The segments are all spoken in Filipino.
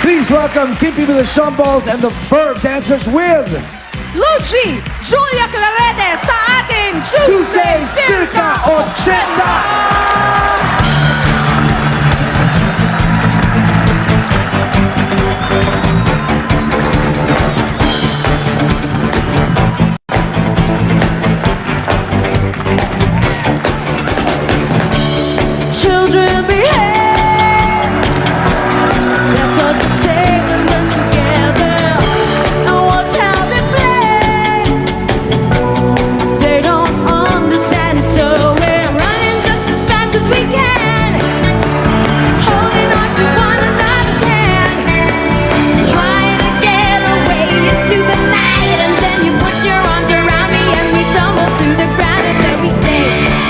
Please welcome Kimpy with the Shumballs and the Verb Dancers with Luigi, Julia Clarete sa ating Tuesday Circa 80! Children behave. That's what they say when they're together. And watch how they play. They don't understand it, so we're running just as fast as we can, holding on to one another's hand, trying to get away into the night. And then you put your arms around me and we tumble to the ground, and then we say,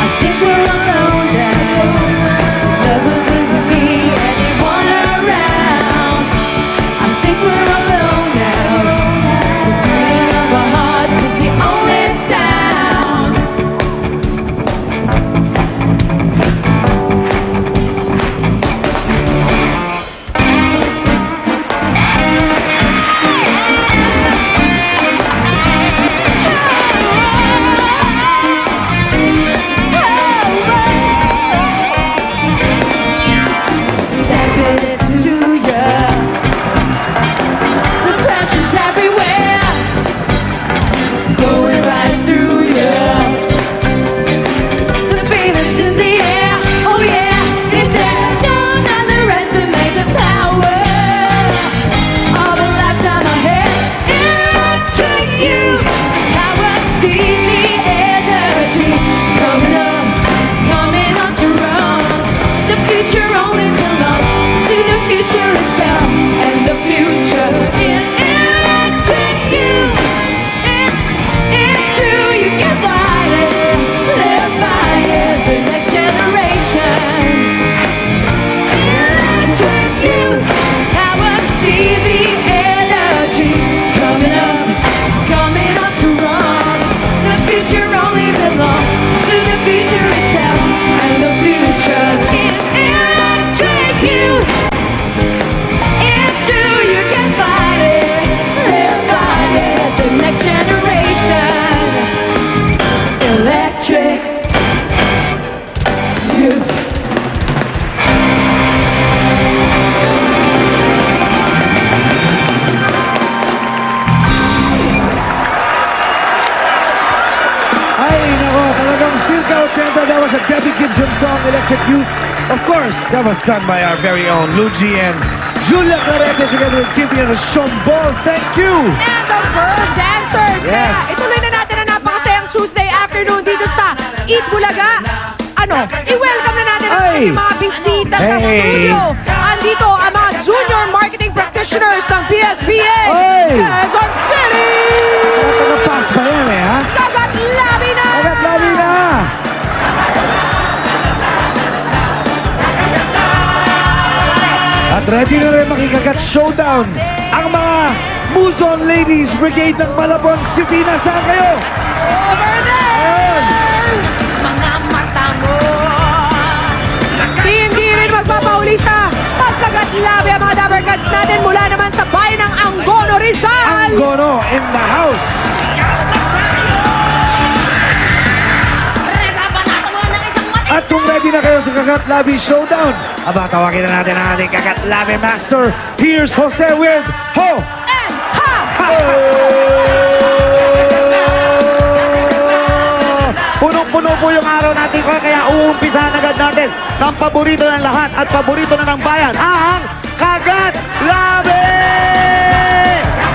I think we're alone now. Doesn't seem to be anyone around. I think we're alone now. The beating of our hearts is the only sound. Seven to you. The pressure's everywhere, going right through you. The feeling's in the air, oh yeah, it's there. Don't underestimate the power of a lifetime ahead. Electric you, now I see the energy coming up, coming on strong. The future only belongs to the future itself, and the future is electric you. It's true, you can fight it, live by it, the next generation. Electric you, now I see the energy coming up, coming on strong. The future only belongs to the future itself, and the future is electric you. It's true, you can fight it, live by it, the next generation. Electric you. Ay, nako, talagang Circa 80. That was a Debbie Gibson song, Electric Youth. Of course, that was done by our very own Luigi and Julia Clarete together with Kimpy and the Shumballs. Thank you! and the Verb Dancers. Yes. Kaya ituloy na natin ang napakasayang Tuesday afternoon dito sa Eat Bulaga. I-welcome na natin ang Ay. ating mga bisita sa Hey. studio. Andito ang mga junior marketing practitioners ng PSBA. Ay. Quezon City! Taga-pass ba yan eh, ha? Kagat Labi na! Agad lali na! At ready na rin makikagat showdown ang mga Muzon Ladies Brigade ng Malabon City. Nasaan kayo? Over there! Ayun! Mga mata mo. Hindi rin magpapauli sa pagkagat labi ang mga Dapper Cats natin mula naman sa bayan ng Angono, Rizal! Angono in the house! At kung ready na kayo sa Kagat Labi Showdown, aba tawagin na natin ang ating Kagat Labi Master. Here's Jose with Ho! And ha! Punong-puno po yung araw natin kaya uumpisahan agad natin ng paborito ng lahat at paborito na ng bayan, ang Kagat Labi!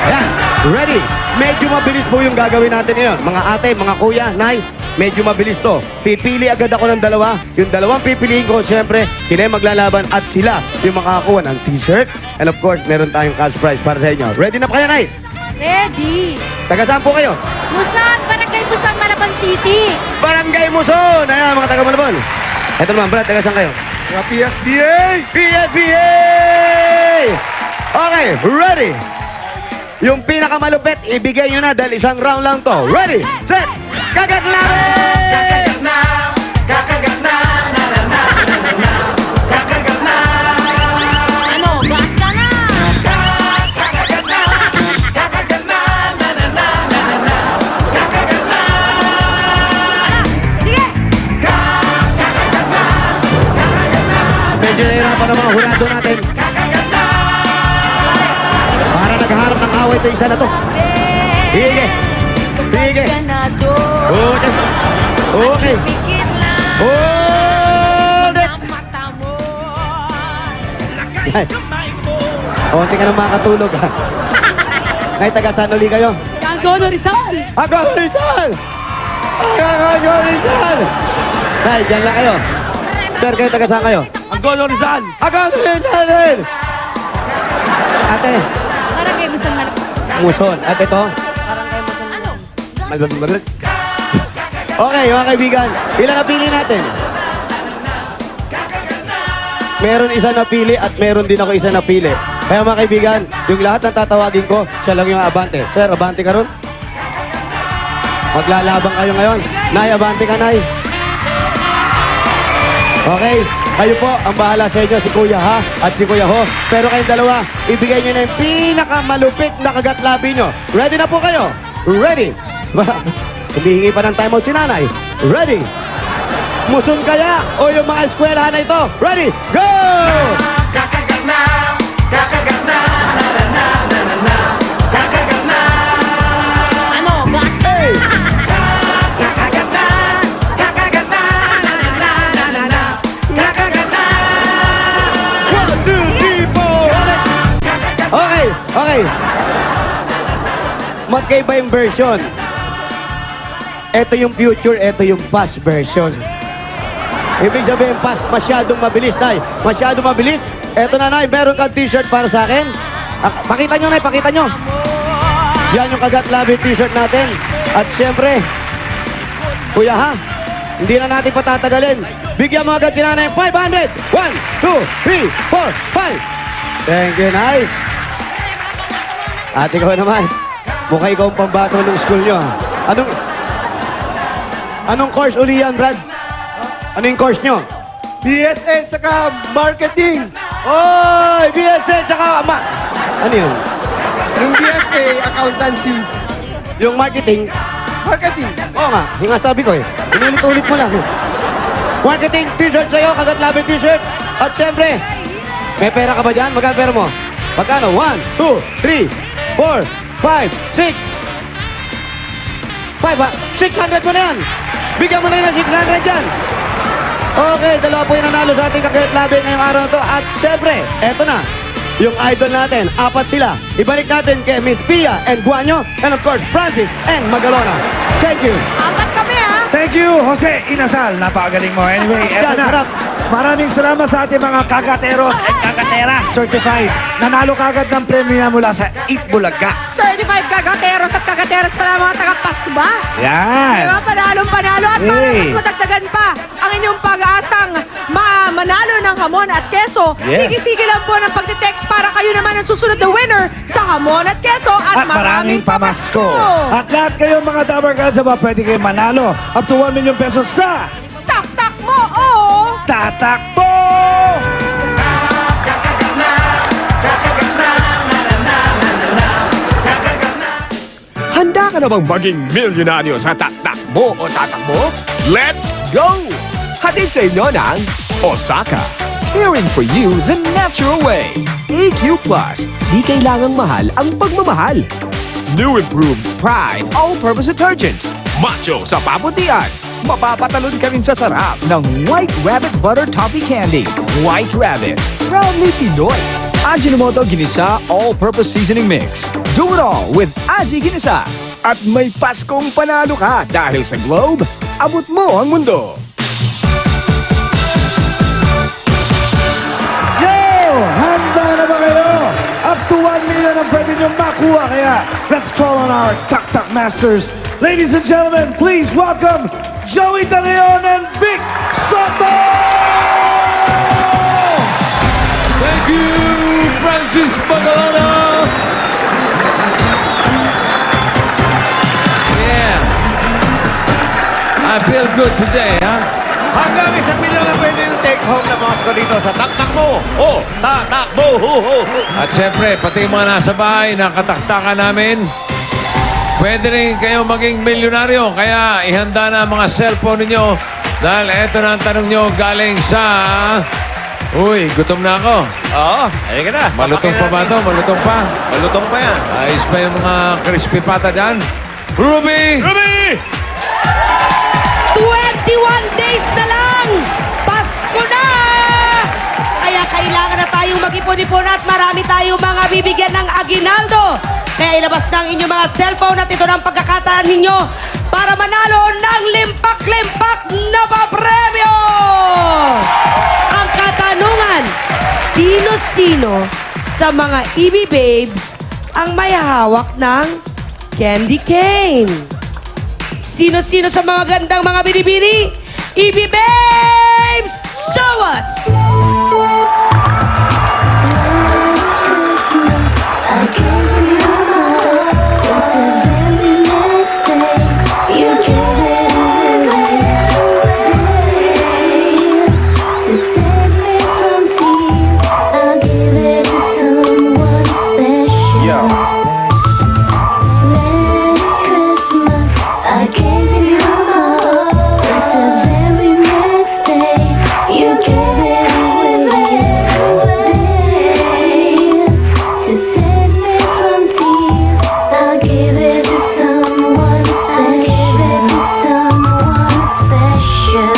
Ayan, ready? Medyo mabilis po yung gagawin natin ngayon. Mga ate, mga kuya, nay, medyo mabilis to. Pipili agad ako ng dalawa. Yung dalawang pipiliin ko, siyempre, sila yung maglalaban at sila yung makakakuha ng t-shirt. And of course, meron tayong cash prize para sa inyo. Ready na pa kayo, nay? Ready. Taga saan po kayo? Busan, Barangay Busan, Malabon City. Barangay Muson! Ayan, mga taga Malabon. Ito naman, Brad, taga saan kayo? Mga PSBA! PSBA! Okay, ready? Yung pinakamalupit, ibigay nyo na dahil isang round lang to. Ready, set, Kagat Labi! Kakagat na, kakagat na, na na na na na na, kakagat na. Ano, gas ka na. Medyo nahirapan ang mga hurado natin. Para naghaharap ng away ito isa na to. Sige. Sige. Ganado. Okay. Okay. Pikit lang Hold it. ang mata mo. Yan. Konti ka nang makatulog ha. Nay, taga saan uli kayo? Angono Rizal. Ako, Rizal! Ako, Rizal! Nay, dyan lang kayo. Sir, kayo taga saan kayo? Angono Rizal! Ako, Rizal! Ate, Parang kayo musang malapit. Muson. At ito? Ano? Malbag. Okay, mga kaibigan. Ilang napili natin? Meron isa napili at meron din ako isa napili. Kaya mga kaibigan, yung lahat ng tatawagin ko, siya lang yung abante. Sir, abante ka ron? Maglalabang kayo ngayon. Nay, abante ka, Nay. Okay, kayo po ang bahala sa inyo, si Kuya Ha at si Kuya Ho. Pero kayong dalawa, ibigay nyo na yung pinakamalupit na kagatlabi nyo. Ready na po kayo? Ready? Humihingi pa ng timeout si Nanay. Ready? Muson kaya o yung mga eskwelahan na ito? Ready? Go! Kakagat na, kakagat na, na na na na na na. Kakagat na, Ano? Gat? Hey! kakagat na, kakagat na, na na na na na na. Kakagat na, 1, 2, 3, 4. Okay, okay. Magkaiba yung version. Ito yung future, ito yung past version. Ibig sabihin, past, masyadong mabilis, Nay. Masyadong mabilis. Ito na, Nay, meron kang t-shirt para sa akin. Pakita nyo, Nay, pakita nyo. Yan yung Kagat Labi t-shirt natin. At syempre, Kuya Ha, hindi na natin patatagalin. Bigyan mo agad si Nanay 500. 1, 2, 3, 4, 5. Thank you, Nay. At ikaw naman, mukha ikaw ang pambato ng school nyo. Ha? Anong course uli yan, Brad? Ano yung course nyo? BSA saka marketing. Oy! BSA, tsaka... ano yun? Yung BSA, accountancy. Yung marketing? Marketing. Oo nga, yung nga sabi ko eh. Inulit-ulit mo lang. Marketing t-shirt sa'yo, Kagat Labi t-shirt. At syempre, may pera ka ba dyan? Magkano pera mo? Magkano? 1, 2, 3, 4, 5, 6. 600 mo na yan. Bigyan mo na rin ng 600 dyan. Okay, dalawa po yung nanalo sa ating Kagat Labi ngayong araw na to. At syempre, eto na. Yung idol natin, 4 sila. Ibalik natin kay Miss Pia and Guanyo. And of course, Francis and Magalona. Thank you. Apat kami ha. Thank you, Jose Inasal. Napakagaling mo. Anyway, eto Yan, na. sarap. Maraming salamat sa ating mga kagateros at kagateras certified. Nanalo kagad ng premyo na mula sa Eat Bulaga. Certified kagateros at kagateras pala mga taga-pasba. Yan. Diba? Panalong-panalo at para Hey. mas madagdagan pa ang inyong pag-aasang manalo ng hamon at keso. Yes. Sige-sige lang po ng pagtitext para kayo naman ang susunod na winner sa hamon at keso at, At maraming pamasko. At lahat kayo mga Dabber Gods, pwede kayo manalo up to 1 million pesos sa Tak-tak mo, oh! Tatakbo! kakagat na, kakagat na, na na na na na. Kakagat na. Handa ka na bang maging milyonaryo sa tatakbo o tatakbo? Let's go! Hatid sa inyo ng Osaka. Caring for you the natural way. AQ Plus. Di kailangang mahal ang pagmamahal. New Improved Pride All-Purpose Detergent. Macho sa paputian. Mapapatalon ka rin sa sarap ng White Rabbit Butter Toffee Candy. White Rabbit. Proudly Pinoy. Ajinomoto Ginisa All-Purpose Seasoning Mix. Do it all with Aji Ginisa. At may Paskong panalo ka dahil sa Globe, abot mo ang mundo. Yo! Handa na ba kayo? Up to 1 million ang pwede nyo makuha. Kaya let's call on our Tak-Tak Masters. Ladies and gentlemen, please welcome Joey De Leon and Vic Soto! Thank you, Francis Magalona. Yeah. I feel good today, huh? Hanggang 1 milyon na pwede yung take home na mga ko dito sa Taktakbo. Oh, Taktakbo. Ho, ho, ho. At syempre, pati yung mga nasa bahay na kataktakan namin, pwede rin kayo maging milyonaryo. Kaya ihanda na ang mga cellphone ninyo dahil eto na ang tanong nyo galing sa Uy, gutom na ako. Oo, ayun ka na. Malutong pa ba ito? Malutong pa? Malutong pa yan. Ayos pa yung mga crispy pata dyan. Ruby! Ruby! 21 days na lang! Pasko na! Kaya kailangan na tayong mag-ipon-ipon at marami tayong mga bibigyan ng aginaldo. Kaya ilabas na ang inyong mga cellphone at ito na ang pagkakataan ninyo para manalo ng limpak-limpak na papremyo! Ang katanungan, sino-sino sa mga EB Babes ang may hawak ng candy cane? Sino-sino sa mga gandang mga binibini? EB Babes, show us! I gave you my heart, but the very next day you gave it away. To save me from tears, I'll give it to someone special. Last Christmas, I gave you my heart, but the very next day you gave it away. To save me from tears, I'll give it to someone special. To someone special,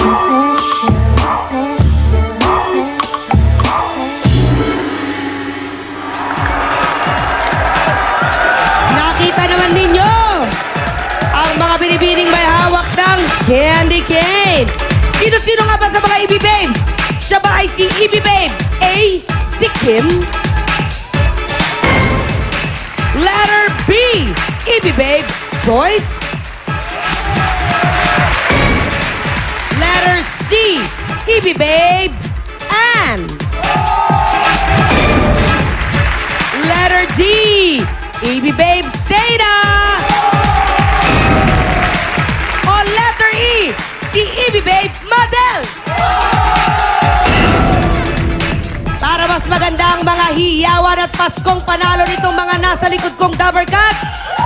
Nakita naman ninyo ang mga binibining may hawak ng candy cane. Sino-sino nga ba sa mga EB Babes? Siya ba ay si EB Babe A. Si Kim? Letter B. EB Babe Joyce? Letter C. EB Babe Ann? Letter D. EB Babe Seda? O letter E. Si EB Babe Madel? Para mas maganda ang mga hiyawan at Paskong panalo nitong mga nasa likod kong Dabber Cats,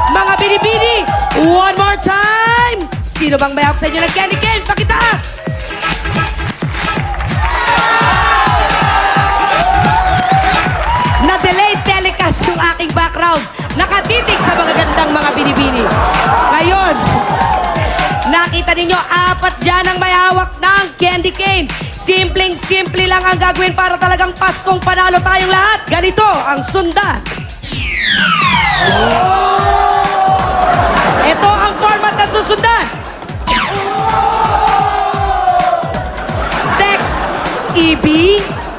mga binibini, one more time! Sino bang may hawak sa inyo ng candy cane? Pakitaas! Na-delay telecast yung aking background. Nakatitig sa mga gandang mga binibini. Ngayon, nakita ninyo, 4 dyan ang may hawak ng candy cane. Simpleng-simple lang ang gagawin para talagang Paskong panalo tayong lahat. Ganito ang sundan. Ito ang format na susundan. Text EB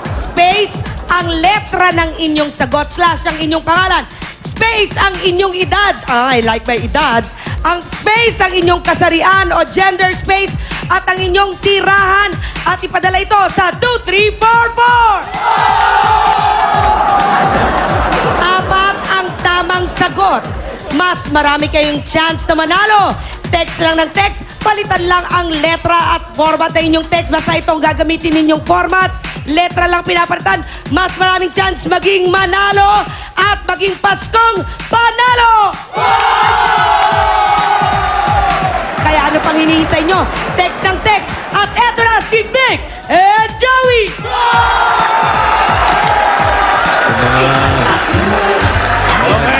space ang letra ng inyong sagot slash ang inyong pangalan. Space ang inyong edad. I like my edad. Ang space ang inyong kasarian o gender space at ang inyong tirahan at ipadala ito sa 2344. Apat ang tamang sagot. Mas marami kayong chance na manalo. Text lang ng text, palitan lang ang letra at format ng inyong text. Basta itong gagamitin ninyong format. Letra lang pinapalitan. Mas maraming chance maging manalo at maging Paskong panalo! Kaya ano pang hinihintay nyo? Text ng text. At eto na si Vic and Joey!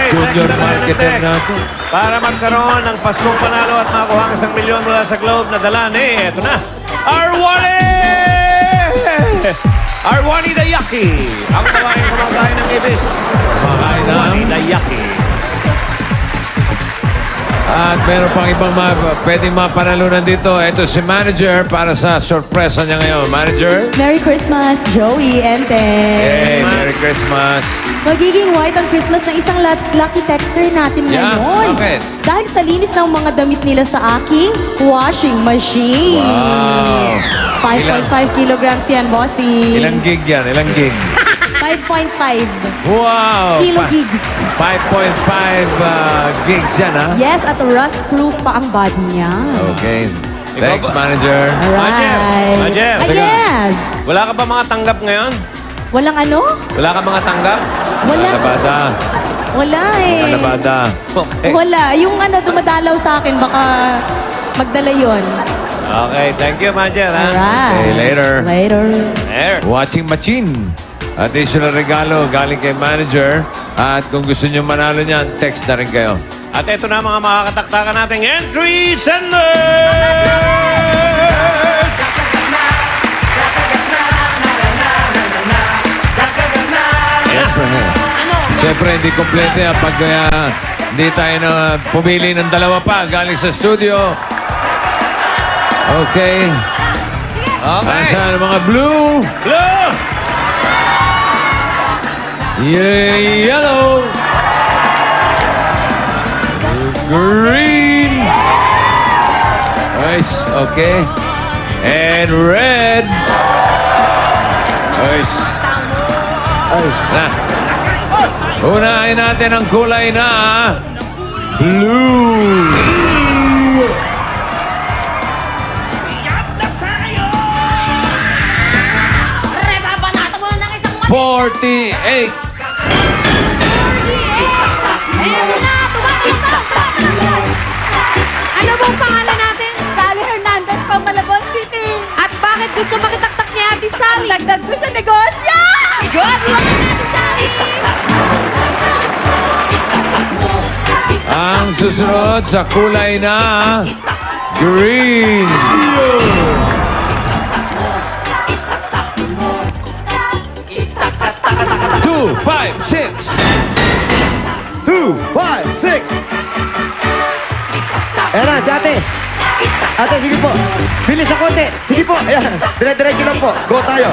Junior marketer natin. Para magkaroon ng Paskong panalo at makakuha ang 1 milyon mula sa Globe na dala ni, eto na, Arwani Dayaki! Ang babaeng kumakain ng ibis. Kumakain ng- Arwani Dayaki. At meron pang ibang pwedeng mapanalunan dito. Ito si Manager para sa sorpresa niya ngayon. Manager? Merry Christmas, Joey and Hey, Merry Christmas. Magiging white ang Christmas ng isang lucky texter natin Yeah, ngayon. bakit? Dahil sa linis ng mga damit nila sa aking washing machine. Wow. 5.5 kilograms yan, bossy. Ilang gig yan? Ilang gig? 5.5 Wow! kilo gigs. 5.5 gigs yan, ha? Yes, at rust-proof pa ang body niya. Okay. Thanks, Manager. Alright. Majer, Ah, teka. yes. Wala ka ba mga tanggap ngayon? Walang ano? Wala ka mga tanggap? Wala. Kalabada. Wala eh. Kalabada. Okay. Wala. Yung ano, dumadalaw sa akin, baka magdala yon. Okay, thank you, Manager. Ha? Alright. Okay, later. Later. There. Watching Machine. Additional regalo galing kay manager. At kung gusto nyo manalo niyan, text na rin kayo. At ito na mga makakataktakan nating entry senders! Siyempre, hindi kompleto yan pag hindi tayo na pumili ng dalawa pa galing sa studio. Okay. Okay. Asan ang mga blue? Blue! Yellow. Green. Nice. Okay. And red. Nice. Na. Unahin natin ang kulay na blue. Banata mo ng isang 48. Ano bang pangalan natin? Sally Hernandez, Pamalabon City. At bakit gusto makitaktak ni Ate Sally? Dagdag ko sa negosyo! Good luck, Ate Sally! Ang susunod sa kulay na green. Two, 5, 6. 2, 5, 6. Ayan na, si ate. Ate, sige po. Bilis na konti. Sige po. Ayan, dire-diretso lang po. Go tayo.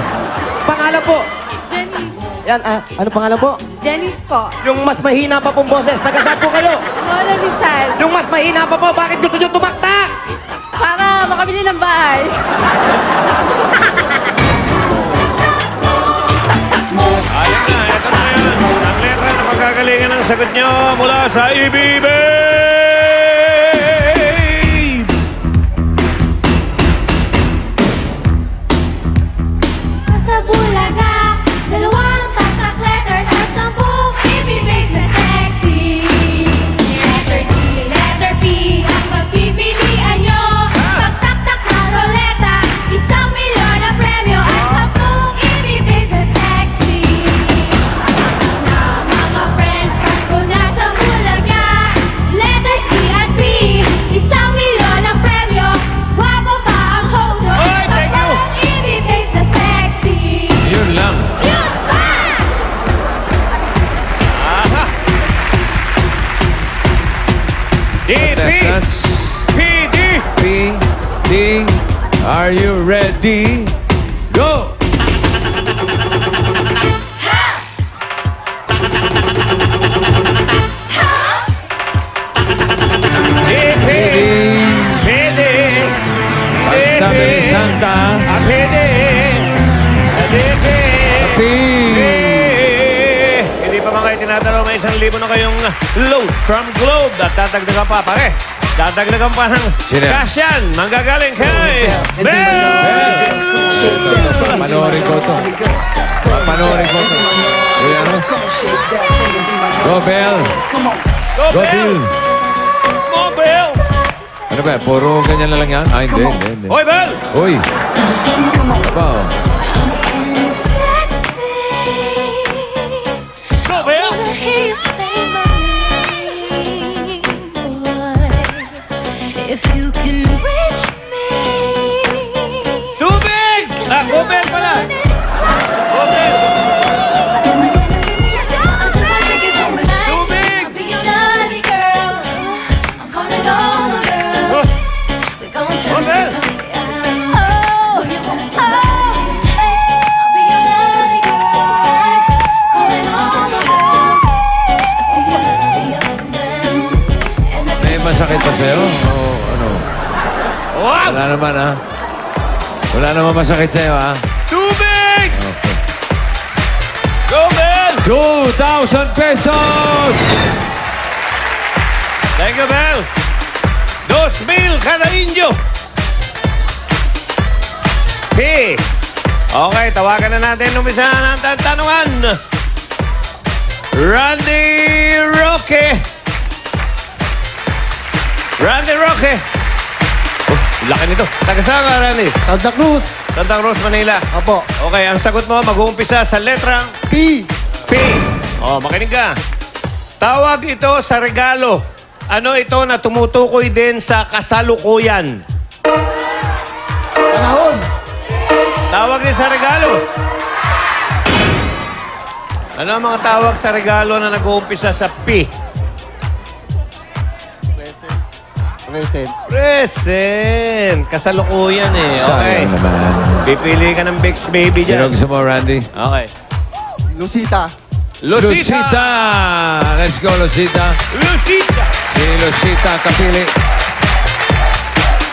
Pangalan po. Janice. Yan, ano pangalan po? Janice po. Yung mas mahina pa pong boses. Taga-saan po kayo? Lola Rizal. Yung mas mahina pa po, bakit gusto nyo tumaktak? Para makabili ng bahay. Ayan na, ito na yun. Ang letra na pagkagalingan ng sagot nyo mula sa EB Babes! Sa Bulaga, dalawang tatak letters at 10 ibibig sa sexy. Letter T, letter P, ang pagpipilian nyo. Pagtaktak ng roleta, 1,000,000 na premyo at 10 ibibig sa sexy. Na mga friends, Pasko na sa Bulaga. Letters T at P, 1,000,000 na premyo. Guwapo pa ang host, Oy, thank you. ibibig sa sexy. Yun lang. Yun pa! Aha! DP! Contestants, PD! P, D, are you ready? Go! DP! PD! Pag sabi ni Santa, PD! DP! P. Hindi pa mga itinatalo, may 1,000 na kayong load from Globe at dadagdagan pa, pare. Dadagdagan pa ng Sino? cash yan. Manggagaling kay Bell! Panoorin ko to. Panoorin ko to. Uy, ano? Go, Bell. Go, Go, Bell! Bill. Go, Bell! Ano ba? Puro ganyan na lang yan? Ah, hindi. Hoy, Bell! Uy! Ano ba? Oh? Go, Bell! If you can reach me, Tubig! Ah, Go, Bell pala! Go, Bell! I just want to get some tonight. Tubig! Be your naughty girl. I'm calling all the girls. We're going to Bell! I'll be your naughty girl. Calling all the girls. I see you be up and down. And I May masakit pa sa'yo? O ano? Wow! Wala naman, ha? Wala naman masakit sa'yo, ha? Tubig! Okay. Go, Bell! 2,000 pesos! Thank you, Bell! 2,000 kada inyo! P! Okay, tawagan na natin umpisa ng tanungan. Randy Roque! Randy Roque! Laki nito. Taga saan ka, Randy? Santa Cruz. Santa Cruz, Manila. Apo. Okay, ang sagot mo, mag-uumpisa sa letrang P. P. Oh, makinig ka. Tawag ito sa regalo. Ano ito na tumutukoy din sa kasalukuyan? Panahon. Tawag din sa regalo. Ano ang mga tawag sa regalo na nag-uumpisa sa P? Present. Present. Kasalukuyan eh. Okay. Sayang naman. Pipili ka ng Bex Baby Sino dyan. gusto mo, Randy? Okay. Lucita. Lucita. Let's go, Lucita. Lucita. Si Lucita kapili.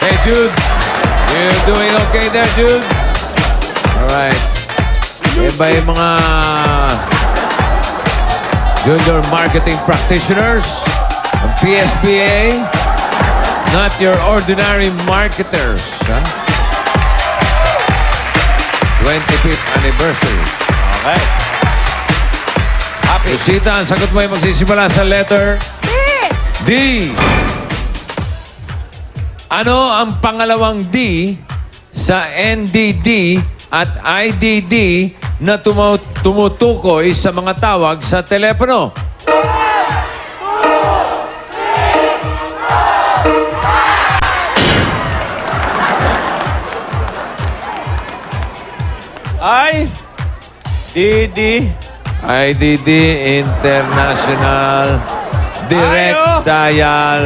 Hey, Jude. You doing okay there, Jude? Alright. Iba yung mga junior marketing practitioners ng PSPA. Not your ordinary marketers. Huh? 25th anniversary. Okay. Happy. Lucita, ang sagot mo ay magsisimula sa letter D. Ano ang pangalawang D sa NDD at IDD na tumutukoy sa mga tawag sa telepono? Ay. DD. IDD, International Direct Ayo! Dial.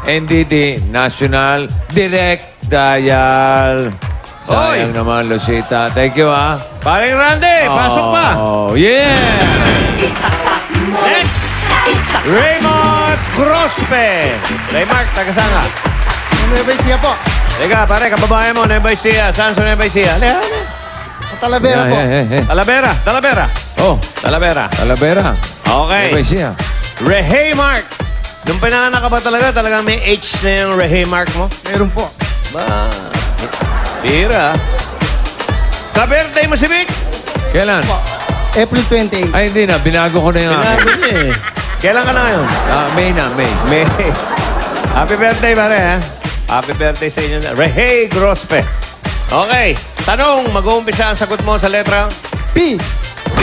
NDD, National Direct Dial. Sayang naman, Lucita. Thank you, ha? Paring Randy, pasok pa. Oh, yeah! Next. Raymond Crospe. Raymond, taga saan ka? Nueva Ecija po. Teka, pare, kababayan mo, Nueva Ecija. Saan sa Nueva Ecija? Leha. Sa Talavera po. Talavera. Talavera. Oh, Talavera. Talavera. Okay. Iba siya. Rehay Mark. Nung pinanganak ka ba talagang may H na yung Rehay Mark mo? Meron po. Ba, bira. Ka-birthday mo si Vic? Kailan? April 28. Ay, hindi na. Binago ko na yung akin. Binago niya eh. Kailan ka na ngayon? May na, May. May. Happy birthday, pare, ha? Happy birthday sa inyo. Rehay Grospe. Okay. Tanong, mag-uumpisa ang sagot mo sa letra P. P.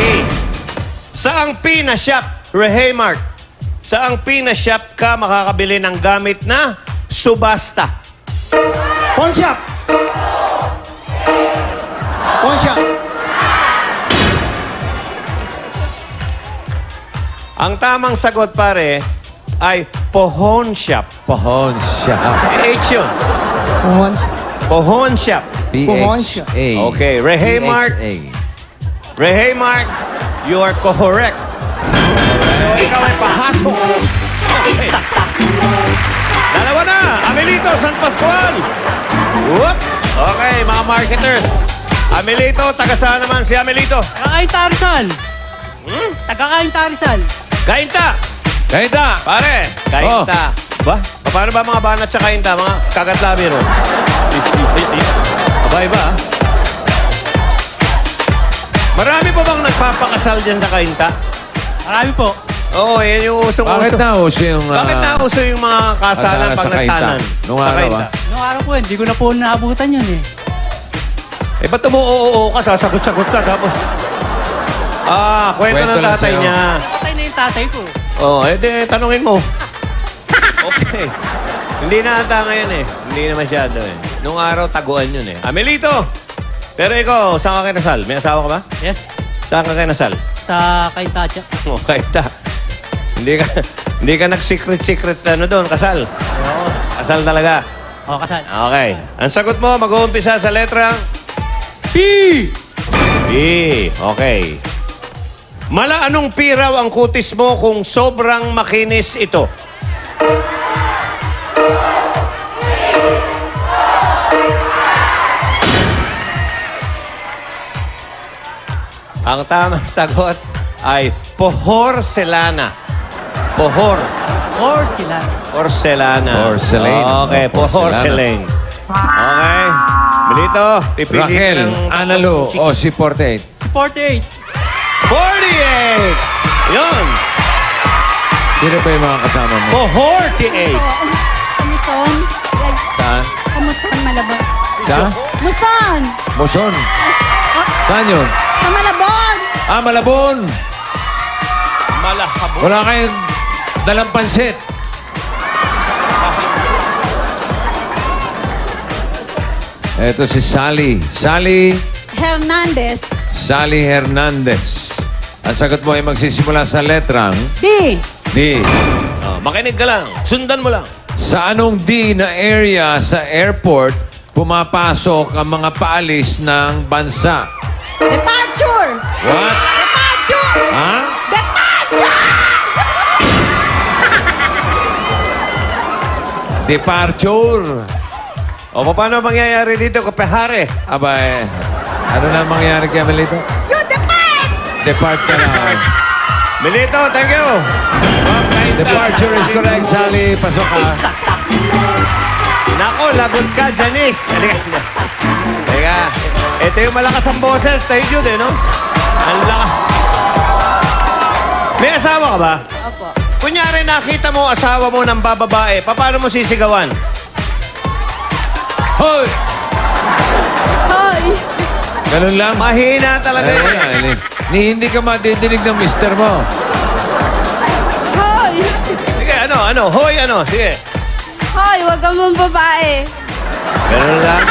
Saang P na shop, Rehay Mark? Saang P na shop ka makakabili ng gamit na subasta? Pawn shop. Pawn shop. Ang tamang sagot, pare, ay pohon shop. Pohon siya. H yun. Pawn. Pohon shop. Pohon siya. PHA. Okay, Rehay Mark. PHA. Rehay Mark, you are correct. Ikaw ay pahasok. Okay. Dalawa na. Amelito, San Pascual. Whoop. Okay, mga marketers. Amelito, taga saan naman si Amelito? Tagakain Tarzan. Tagakain Tarzan. Kainta. Kainta! Pare, kainta. Ba? Paano ba mga banat sa kainta? Mga kagatlabi ron? Abay ba? Marami pa bang nagpapakasal dyan sa kainta? Marami po. Oo, yan yung usong-uso. Bakit na uso yung... Bakit nauso yung mga kasalan kasalan pag sa kainta? nagtanan? Nung Sa araw, kainta? ah. Noong araw po, hindi ko na po naabutan yun eh. Eh, ba't umuoo ka? Sasagot-sagot ka. Tapos, kwento Kwento ng lang tatay sa'yo. niya. Patay na yung tatay ko. Tanungin mo. Okay. Hindi na ata ngayon eh. Hindi na masyado eh. Nung araw, taguan yun eh. Amelito! Pero ikaw, saan ka kinasal? May asawa ka ba? Yes. Saan ka kinasal? Sa Kaintacha. Oh, kainta. Hindi ka nag-secret doon, kasal. Oo. Kasal talaga. O, kasal. Okay. Ang sagot mo, mag-uumpisa sa letrang P! P. Okay. Mala anong P raw ang kutis mo kung sobrang makinis ito? Ang tamang sagot ay pohorselana. Pohor. Or sila. Porcelana. Porcelain. Okay, Oh, porcelain. Okay. Milito, pipili ka Raquel, ng Analu, o si 48. Si 48. 48! Yun. Sino ba yung mga kasama mo? Pohorty 8. Anison, Saan? Kamusta Malabon? Sa? Muson! Muson. Saan yun? Sa Malabon! Ah, Malabon. Malahabo. Wala kayong dalang pansit. Eto si Sally. Hernandez. Sally Hernandez. Ang sagot mo ay magsisimula sa letrang D. D. Oh, makinig ka lang. Sundan mo lang. Sa anong D na area sa airport pumapasok ang mga paalis ng bansa? Departure! What? Departure! Ha? Departure. O, paano mangyayari dito, kapehare? Aba ano na mangyayari kay Melito? You depart! Depart ka na. Milito, thank you. Departure is correct, Sally. Pasok ka. Nako, lagot ka, Janice. Halika. Teka, ito yung malakas ang boses. Tayo Jude, no? Ang lakas. May asawa ka ba? Opo. Kunyari, nakita mo asawa mo ng bababae, paano mo sisigawan? Hoy! Hoy! Ganun lang. Mahina talaga Ay, yun. wala, hindi ka madidinig ng mister mo. Hoy! Sige, ano? Hoy, ano? Sige. Hoy, wag ka mong babae. Ganun lang.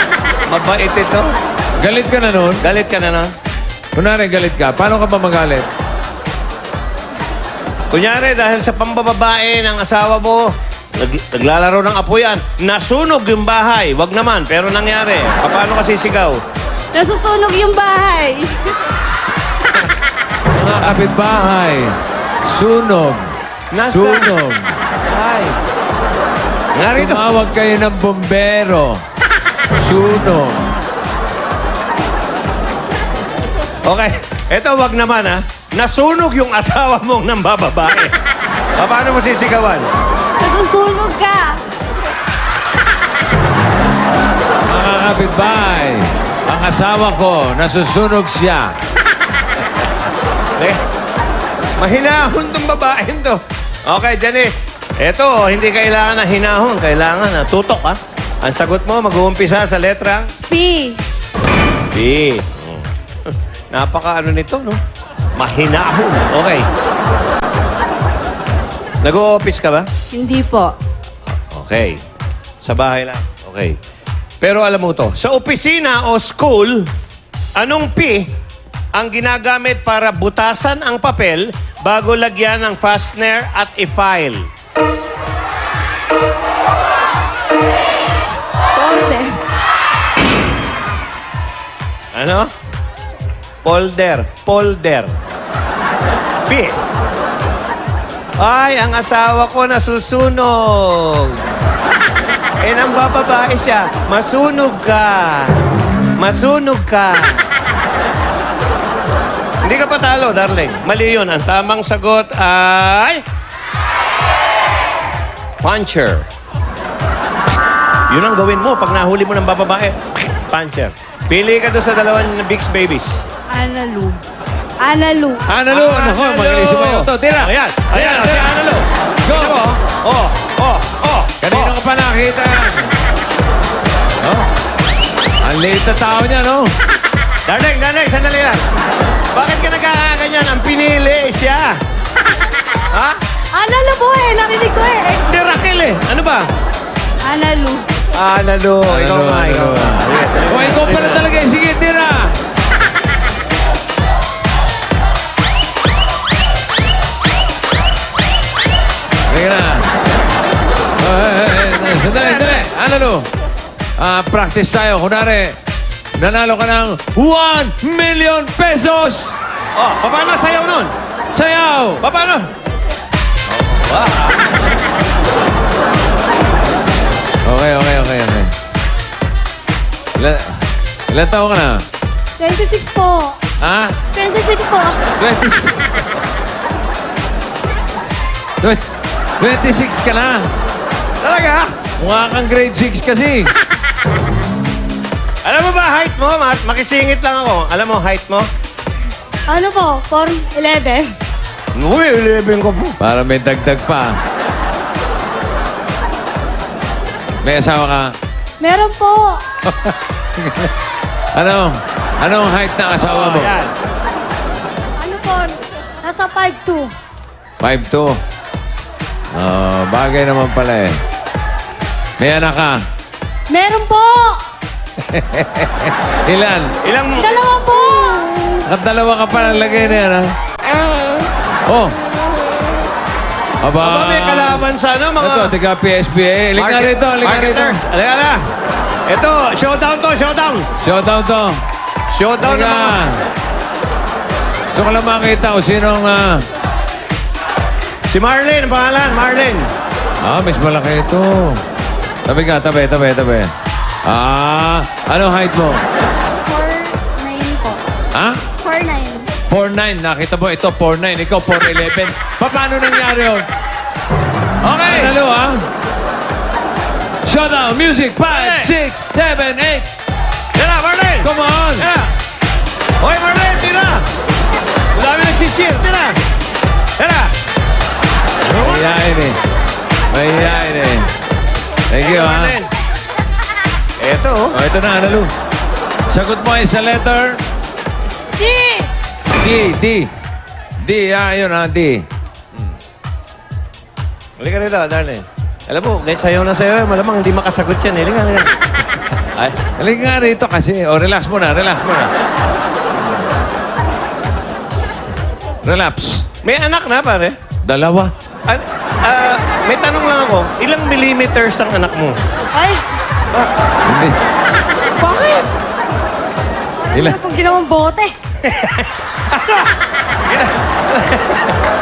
Mabait ito. Galit ka na nun? Galit ka na, no? Kunwari, galit ka. Paano ka ba magalit? Kunyari, dahil sa pambababae ng asawa mo, naglalaro ng apoyan, nasunog yung bahay. Wag naman, pero nangyari. Paano ka sisigaw? Nasusunog yung bahay. Mga kapitbahay. Sunog. Nasa- Sunog. Ay. Narito. Tumawag kayo ng bombero. Sunog. Okay. Ito, wag naman, ha? Nasunog yung asawa mong ng bababae. Paano mo sisigawan? Nasusunog ka. Mga kapitbahay. Ang asawa ko, nasusunog siya. Eh, mahinahon tong babaeng to. Okay, Janice. Ito, hindi kailangan na hinahon. Kailangan na tutok, ha? Ang sagot mo, mag-uumpisa sa letrang P. B. Napaka ano nito, no? Mahinahon. Okay. Nag-o-office ka ba? Hindi po. Okay. Sa bahay lang. Okay. Pero alam mo to, sa opisina o school, anong P ang ginagamit para butasan ang papel bago lagyan ng fastener at i-file? Folder. Ano? Polder. Polder. P. Ay, ang asawa ko nasusunog. Eh, nang bababae siya, masunog ka. Masunog ka. Hindi ka patalo, darling. Mali yun. Ang tamang sagot ay... Puncher. Yun ang gawin mo pag nahuli mo ng bababae. Puncher. Pili ka doon sa dalawang Bix Babies. Analu. Analu. Analu, ano ko? Magaling sumayaw to. Tira. Ayan. Ayan. Si Analo. Go. Oh. Kanino ka pa nakita yan? Oh. Ang liit na tao niya, no? Darling, sandali lang. Bakit ka nagkakaganyan? Ang pinili siya. Ha? Analu po eh. Narinig ko eh. Hindi, Raquel eh. Ano ba? Analu. Analo. Ikaw nga. O, ikaw pala talaga. Sige, tira. Sige na. Sandali. Ano? Practice tayo. Kunwari, nanalo ka ng 1 million pesos. Oh, paano sayaw nun? Sayaw. Paano? Okay. Ilan taon ka na? 26 po. Ha? 26 po. 26 ka na. Talaga? Mukha kang grade 6 kasi. Alam mo ba height mo? Makisingit lang ako. Alam mo height mo? Ano po? Form 11. Uy, 11 ko po. Para may dagdag pa. May asawa ka? Meron po. Anong height ng asawa mo? Yan. Ano po? Nasa 5'2". 5'2". Bagay naman pala eh. May anak ka? Meron po. Ilan? Ilang... Dalawa po. Dalawa ka pa ng lagay na yan, ha? Oh. Aba. Aba, may kalaban sa ano, mga... Ito, tiga PSPA. Halika rito, halika rito. Marketers. Halika na. Ito, showdown to, showdown. Showdown to. Showdown ng mga... Halika. Gusto ko lang makita kung sinong... Si Marlene, pangalan, Marlene. Mas malaki ito. Tabi ka, tabi. Anong height mo? 4'9" po. Ha? 4'9". 4'9". Nakita mo, ito 4'9". Ikaw 4'11". Paano nangyari yun? Okay. Dalo, ha? Showdown, music, 5, 6, 7, 8. Yan na, Marlene. Come on. Yan na. Hoy, Marlene, tira. Madami nag-cheer, tira. Tira. Mahihayin eh. Thank you, ha? Marlene. Ito, oh. Ito na, Analu. Sagot mo ay sa letter D. D, yun ha, D. Halika rito, darling. Alam mo, kahit sayo na sayo, malamang hindi makasagot yan. Halika. Ay, Halika nga rito kasi. Relax muna. Relax. may anak na, pare. Dalawa. May tanong lang ako. Ilang millimeters ang anak mo? Ay, Hindi. bakit? Ilan? Ano pong ginawang bote?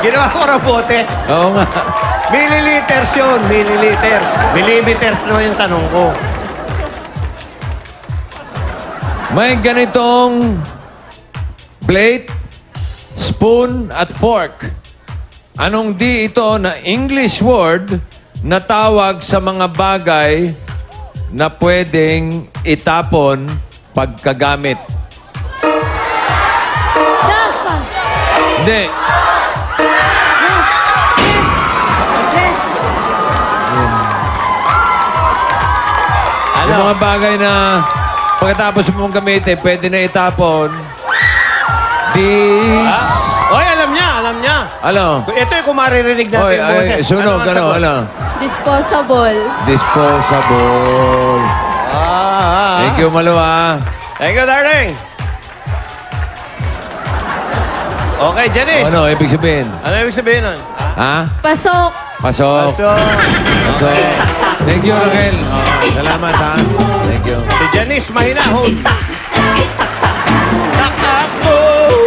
Ginawa ko rabote. Oo nga. Milliliters yun. Milliliters. Millimeters naman yung tanong ko. May ganitong plate, spoon, at fork. Anong di ito na English word na tawag sa mga bagay na pwedeng itapon pagkagamit? Daspan. Hindi. Yung mga bagay na pagkatapos mong gamitin, pwede na itapon. This... Oy, alam niya. Ano? Ito yung kung maririnig natin Oy, yung boses. sunog, ang sagot? ano? Disposable. Disposable. Thank you, Maluwa. Thank you, darling. Okay, Janice. Ano, ibig sabihin? Ano ibig sabihin nun? Ha? Pasok. Pasok. So, Pasok. Thank you, Raquel. Salamat, ha? Thank you. si Janice, mahina. Hold.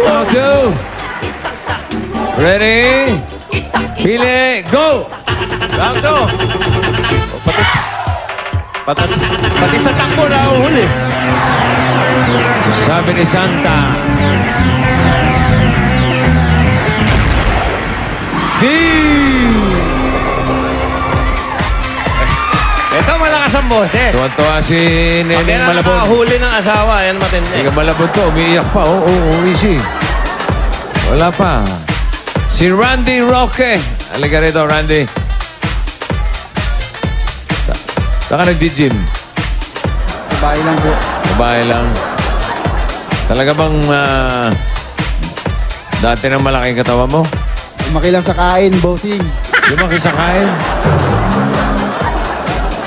Round two. Ready? Pili, go! Round 2. Pati sa takbo na uhuli. Sabi ni Santa. D! Ito, malakas ang boses. Tuwan-tuwa si Pag Neneng yan ang Malabon. nakahuli ng asawa, yan matindi. Hindi ka malabon to. Umiiyak pa. Oo, easy. Wala pa. Si Randy Roque. Halika rito, Randy. Saan ka nag-gym? Babae lang po. Babae lang. Talaga bang dati ng malaking katawan mo? Lumaki lang sa kain, bossing. Lumaki sa kain?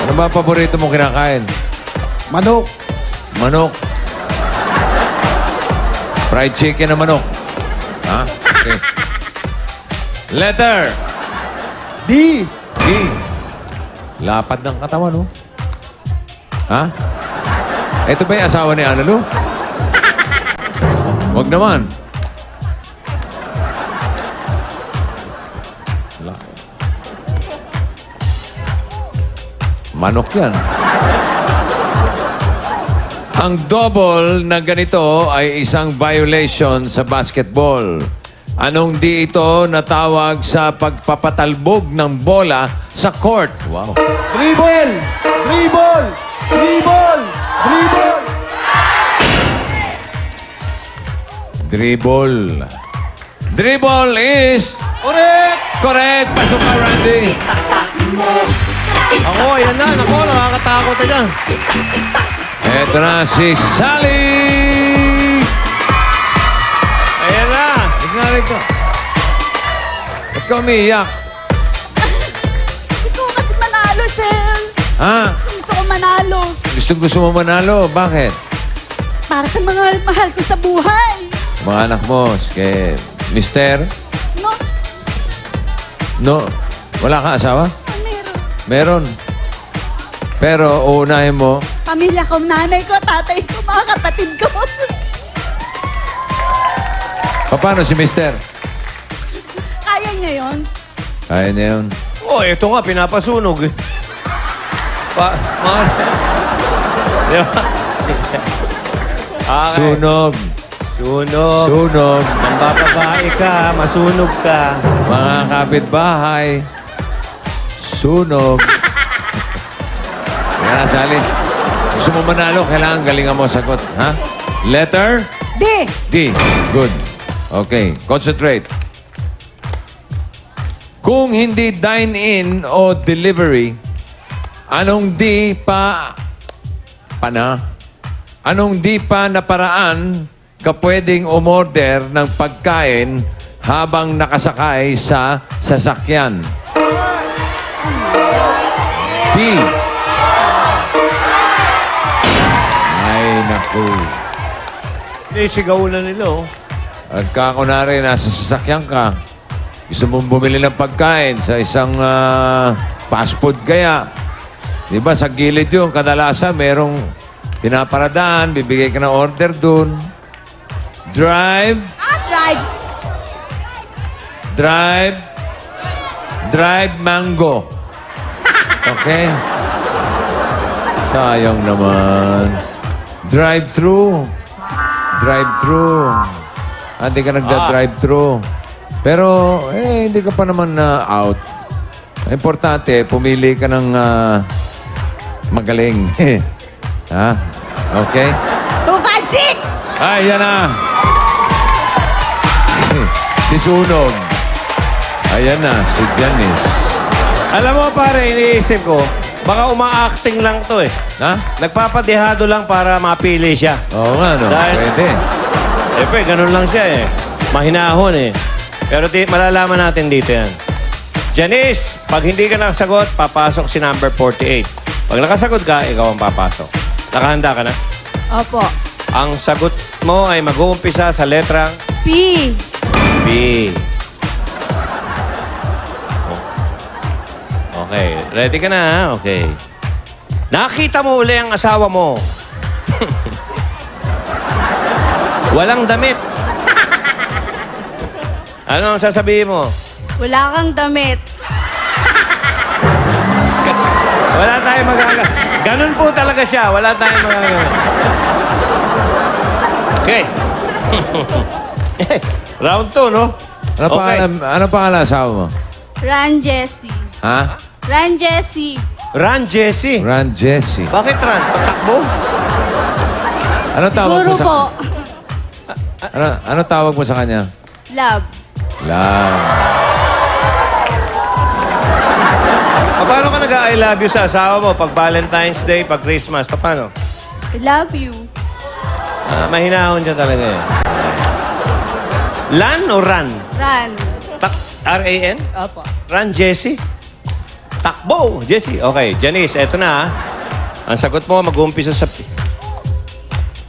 Ano ba paborito mong kinakain? Manok. Manok. Fried chicken na manok. Ha? Okay. Letter. D. D. Lapad ng katawan, no? Ha? Ito ba yung asawa ni Analu? Wag naman. Manok yan. Ang double na ganito ay isang violation sa basketball. Anong di ito natawag sa pagpapatalbog ng bola sa court? Wow. Dribble. Dribble. Dribble. Dribble. Dribble. Dribble is... Correct! Correct! Pasok ka, Randy. Ako, ayan na. Nako, nakakatakot na dyan. Ito na si Sally! Ayan na. Ignari ko. Ba't ka umiiyak? Gusto ko kasi manalo, sir. Ha? Gusto ko manalo. Gusto mo manalo? Bakit? Para sa mga mahal ko sa buhay. Mga anak mo, kay Mister? No? No? Wala ka asawa? Meron. Meron. Pero uunahin mo, Pamilya ko, nanay ko, tatay ko, mga kapatid ko. paano si Mister? Kaya niya yun. Kaya niya yun. Oh, ito nga, pinapasunog eh. Di ba? Okay. Sunog. Sunog. Sunog. Nang bababae ka, masunog ka. Mga kapitbahay. Sunog. Kaya Sally. Gusto mo manalo, kailangan galingan mo sagot. Ha? Letter? D. D. Good. Okay. Concentrate. Kung hindi dine-in o delivery, anong di pa Anong di pa na paraan ka pwedeng umorder ng pagkain habang nakasakay sa sasakyan? D. Ay, naku. Sigaw na nila, oh. Pagka kunwari nasa sasakyan ka, gusto mong bumili ng pagkain sa isang fast food kaya. Di ba sa gilid yun, kadalasan merong pinaparadaan, bibigay ka ng order dun. Drive, Drive. drive, drive mango. Okay? Sayang naman. Drive-thru. Drive-thru. Hindi ka nagda-drive-thru. Pero, hindi ka pa naman na out. Importante, pumili ka ng magaling. Ha? Okay? 256. Ay, yan na. Si Sunog. Ayan na, si Janice. Alam mo, pare, iniisip ko, baka uma-acting lang to eh. Ha? Nagpapadihado lang para mapili siya. Oo nga, no? Dahil- Pwede. Ganun lang siya eh. Mahinahon eh. Pero malalaman natin dito yan. Janice, pag hindi ka nakasagot, papasok si number 48. Pag nakasagot ka, ikaw ang papasok. Nakahanda ka na? Opo. Ang sagot mo ay mag-uumpisa sa letrang P. B. Okay. Ready ka na, ha? Okay. Nakita mo uli ang asawa mo. Walang damit. Ano ang sasabihin mo? Wala kang damit. Wala tayong magagawa. Ganun po talaga siya. Wala tayong magagawa. Okay. Round 2, no? Ano pangalan asawa mo? Ran Jessie. Ha? Ran Jessie. Run, Jessie. Ran Jessie. Bakit run? Patakbo? Ano tawag Siguro mo sa... po. Ano tawag mo sa kanya? Love. Love. Paano ka nag-I love you sa asawa mo pag Valentine's Day, pag Christmas? Paano? I love you. Mahinahon siya talaga eh. Lan o run? Ran. R-A-N? Opo. Run, Jessie? Takbo, Jessie. Okay, Janice, eto na. Ang sagot mo, mag-uumpisa sa P.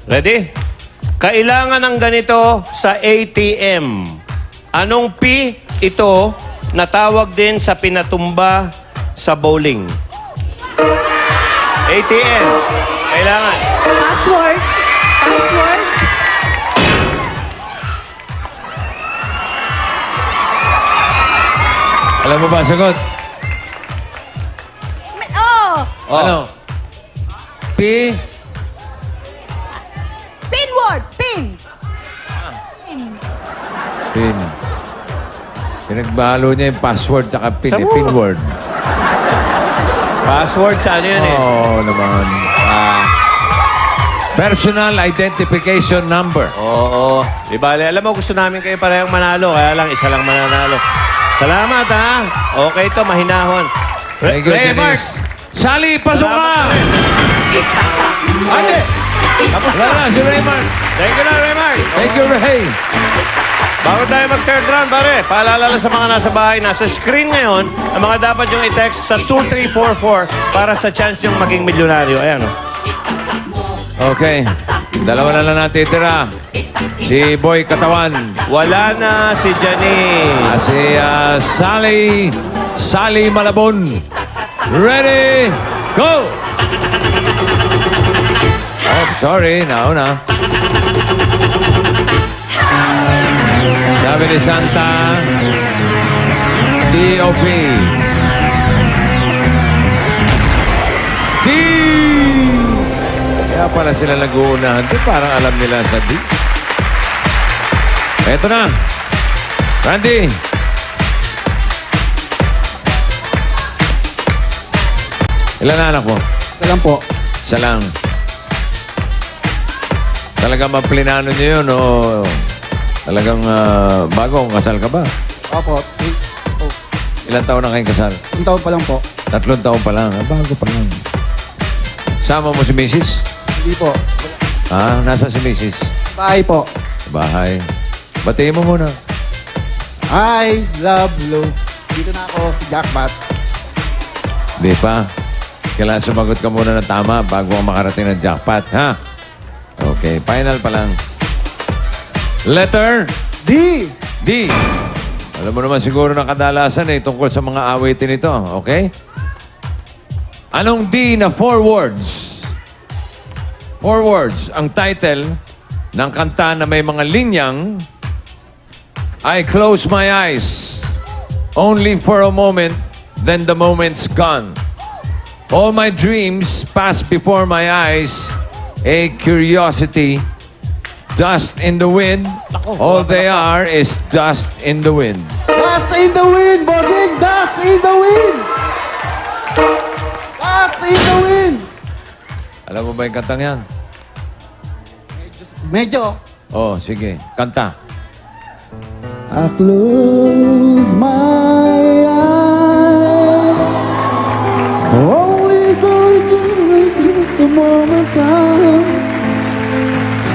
Ready? Kailangan ng ganito sa ATM. Anong P ito na tawag din sa pinatumba sa bowling? ATM. Kailangan. Password. Password. Alam mo ba sagot? Oh! Ano? P? Pin word. Pin. Pin. Pinagbalo niya yung password tsaka pin. Saan Eh, mo? pin word. Password sa ano yun eh? Oo naman. Personal identification number. Oo. Di bale, alam mo, gusto namin kayo parehong manalo. Kaya lang, isa lang mananalo. Salamat, ha? Okay to, mahinahon. Thank you, Ray, Mark, Dennis. Sally, pasok ka! Ate! Tapos Wala na, si Raymond. Thank you na, Raymar. Thank you, Ray. Bago tayo mag-third round, pare, paalala lang sa mga nasa bahay, nasa screen ngayon, ang mga dapat yung i-text sa 2344 para sa chance yung maging milyonaryo. Ayan, oh. Okay. Dalawa na lang natitira. Si Boy Katawan. Wala na si Janice. Si Sally Malabon. Ready, go! Oh, sorry. Nauna. Sabi ni Santa, DOP. D! Kaya pala sila nag-uunahan. Di parang alam nila sa D. Eto na. Randy. Ilan na anak mo? Isa lang po. Isa lang. Talagang maplinano niyo yun o talagang bagong kasal ka ba? Opo. Ilan taon na kayong kasal? 1 taon pa lang po. 3 taon pa lang. Bago pa lang. Sama mo si Mrs.? Hindi po. Nasa si Mrs.? Bye po. Sa bahay. Batiin mo muna. Hi, love, low. Dito na ako, si Jackpot. Di pa. Kailangan sumagot ka muna ng tama bago ang makarating ng jackpot, ha? Okay, final pa lang. Letter D! D. Alam mo naman siguro ng kadalasan tungkol sa mga awitin ito, okay? Anong D na 4 words? 4 words. Ang title ng kanta na may mga linyang I close my eyes only for a moment, then the moment's gone. All my dreams pass before my eyes, a curiosity, dust in the wind. All they are is dust in the wind. Dust in the wind, bossing! Dust in the wind! Dust in the wind! Alam mo ba yung kantang yan? Medyo. Oh, sige. Kanta. I close my eyes only for just a moment time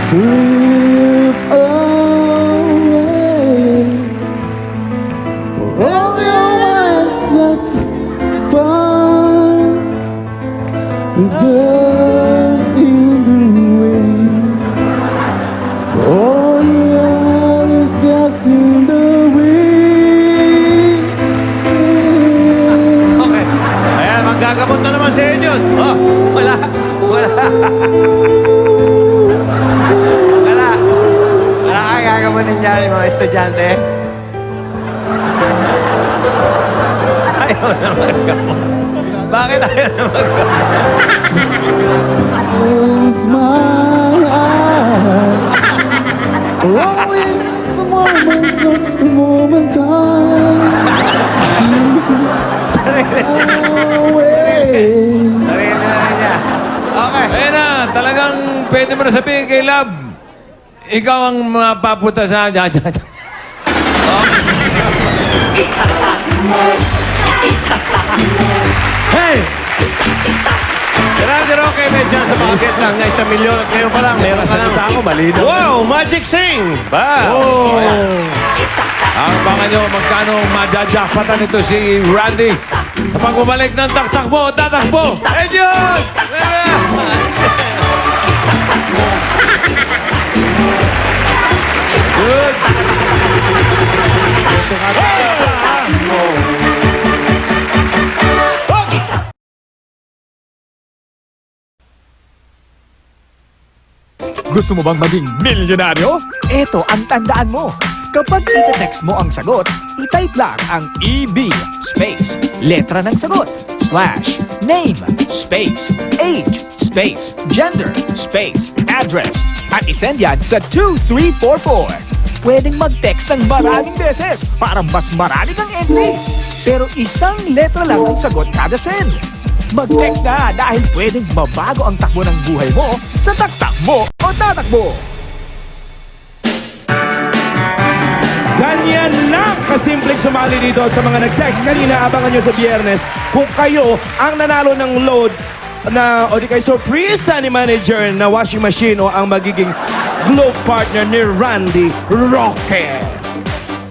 slip away all your mind that's fun dust in the wind all you are is dust in the wind. Okay. Ayan, maggagamot na naman si Edyon. Oh, wala. Wala. Wala. Wala kang gagamotin dyan, yung mga estudyante. Ayaw na maggamot. Bakit ayaw na maggamot? Close my eyes. Only just a moment time. Sarili. Away. Sarili na lang niya. Okay. Ayan na, talagang pwede mo na sabihin kay Love, ikaw ang mapapunta sa... Hey! Gerardo Roque, may chance sa mga gets lang na 1 milyon at ngayon pa lang, meron ka lang. ako, malinaw. Wow! Magic Sing! Ba! Oh! Ang abangan nyo, magkano madadjakpatan ito si Randy. Kapag bumalik ng taktakbo, tatakbo! Edyon! Good! Gusto mo bang maging milyonaryo? Ito ang tandaan mo. Kapag ite-text mo ang sagot, i-type lang ang EB space, letra ng sagot, slash, name, space, age, space, gender, space, address. At isend yan sa 2344. Pwedeng mag-text ng maraming beses para mas marami kang entries. Pero isang letra lang ang sagot kada send. Mag-text na dahil pwedeng mabago ang takbo ng buhay mo sa taktak mo o tatakbo. God Ganyan lang kasimpleng sumali dito at sa mga nag-text kanina, abangan nyo sa Biyernes kung kayo ang nanalo ng load na o di kay surprise ni manager na washing machine o ang magiging globe partner ni Randy Roque.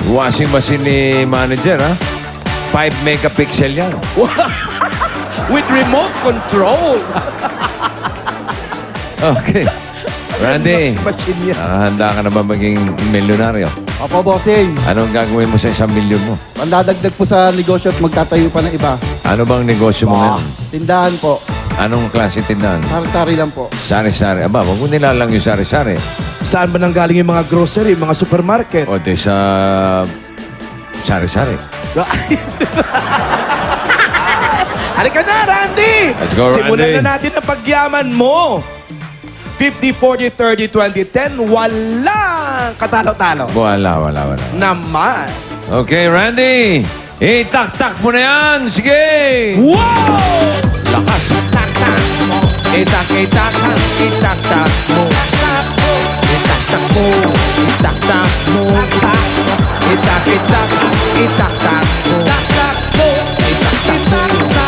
Washing machine ni manager, ha? 5 megapixel yan. With remote control. Okay. Randy, Machine yan. nakahanda ka na ba maging milyonaryo? Opo, bossing. Anong gagawin mo sa 1 milyon mo? Pandadagdag po sa negosyo at magtatayo pa ng iba. Ano bang negosyo mo ngayon? Tindahan po. Anong klase tindahan? Sari-sari lang po. Sari-sari. Aba, wag mo nilalang yung sari-sari. Saan ba nanggaling yung mga grocery, mga supermarket? O, di sa sari-sari. Halika na, Randy! Let's go, Simulan Randy. na natin ang pagyaman mo. 50, 40, 30, 20, 10. Walang katalo-talo. Wala. Naman. Okay, Randy. Itak-tak mo na yan. Sige. Wow! Lakas. Tak-tak mo. Itak-itak. Itak-tak mo. Itak-tak mo. Itak-tak mo. Itak-itak. Itak-tak mo. Itak-tak mo.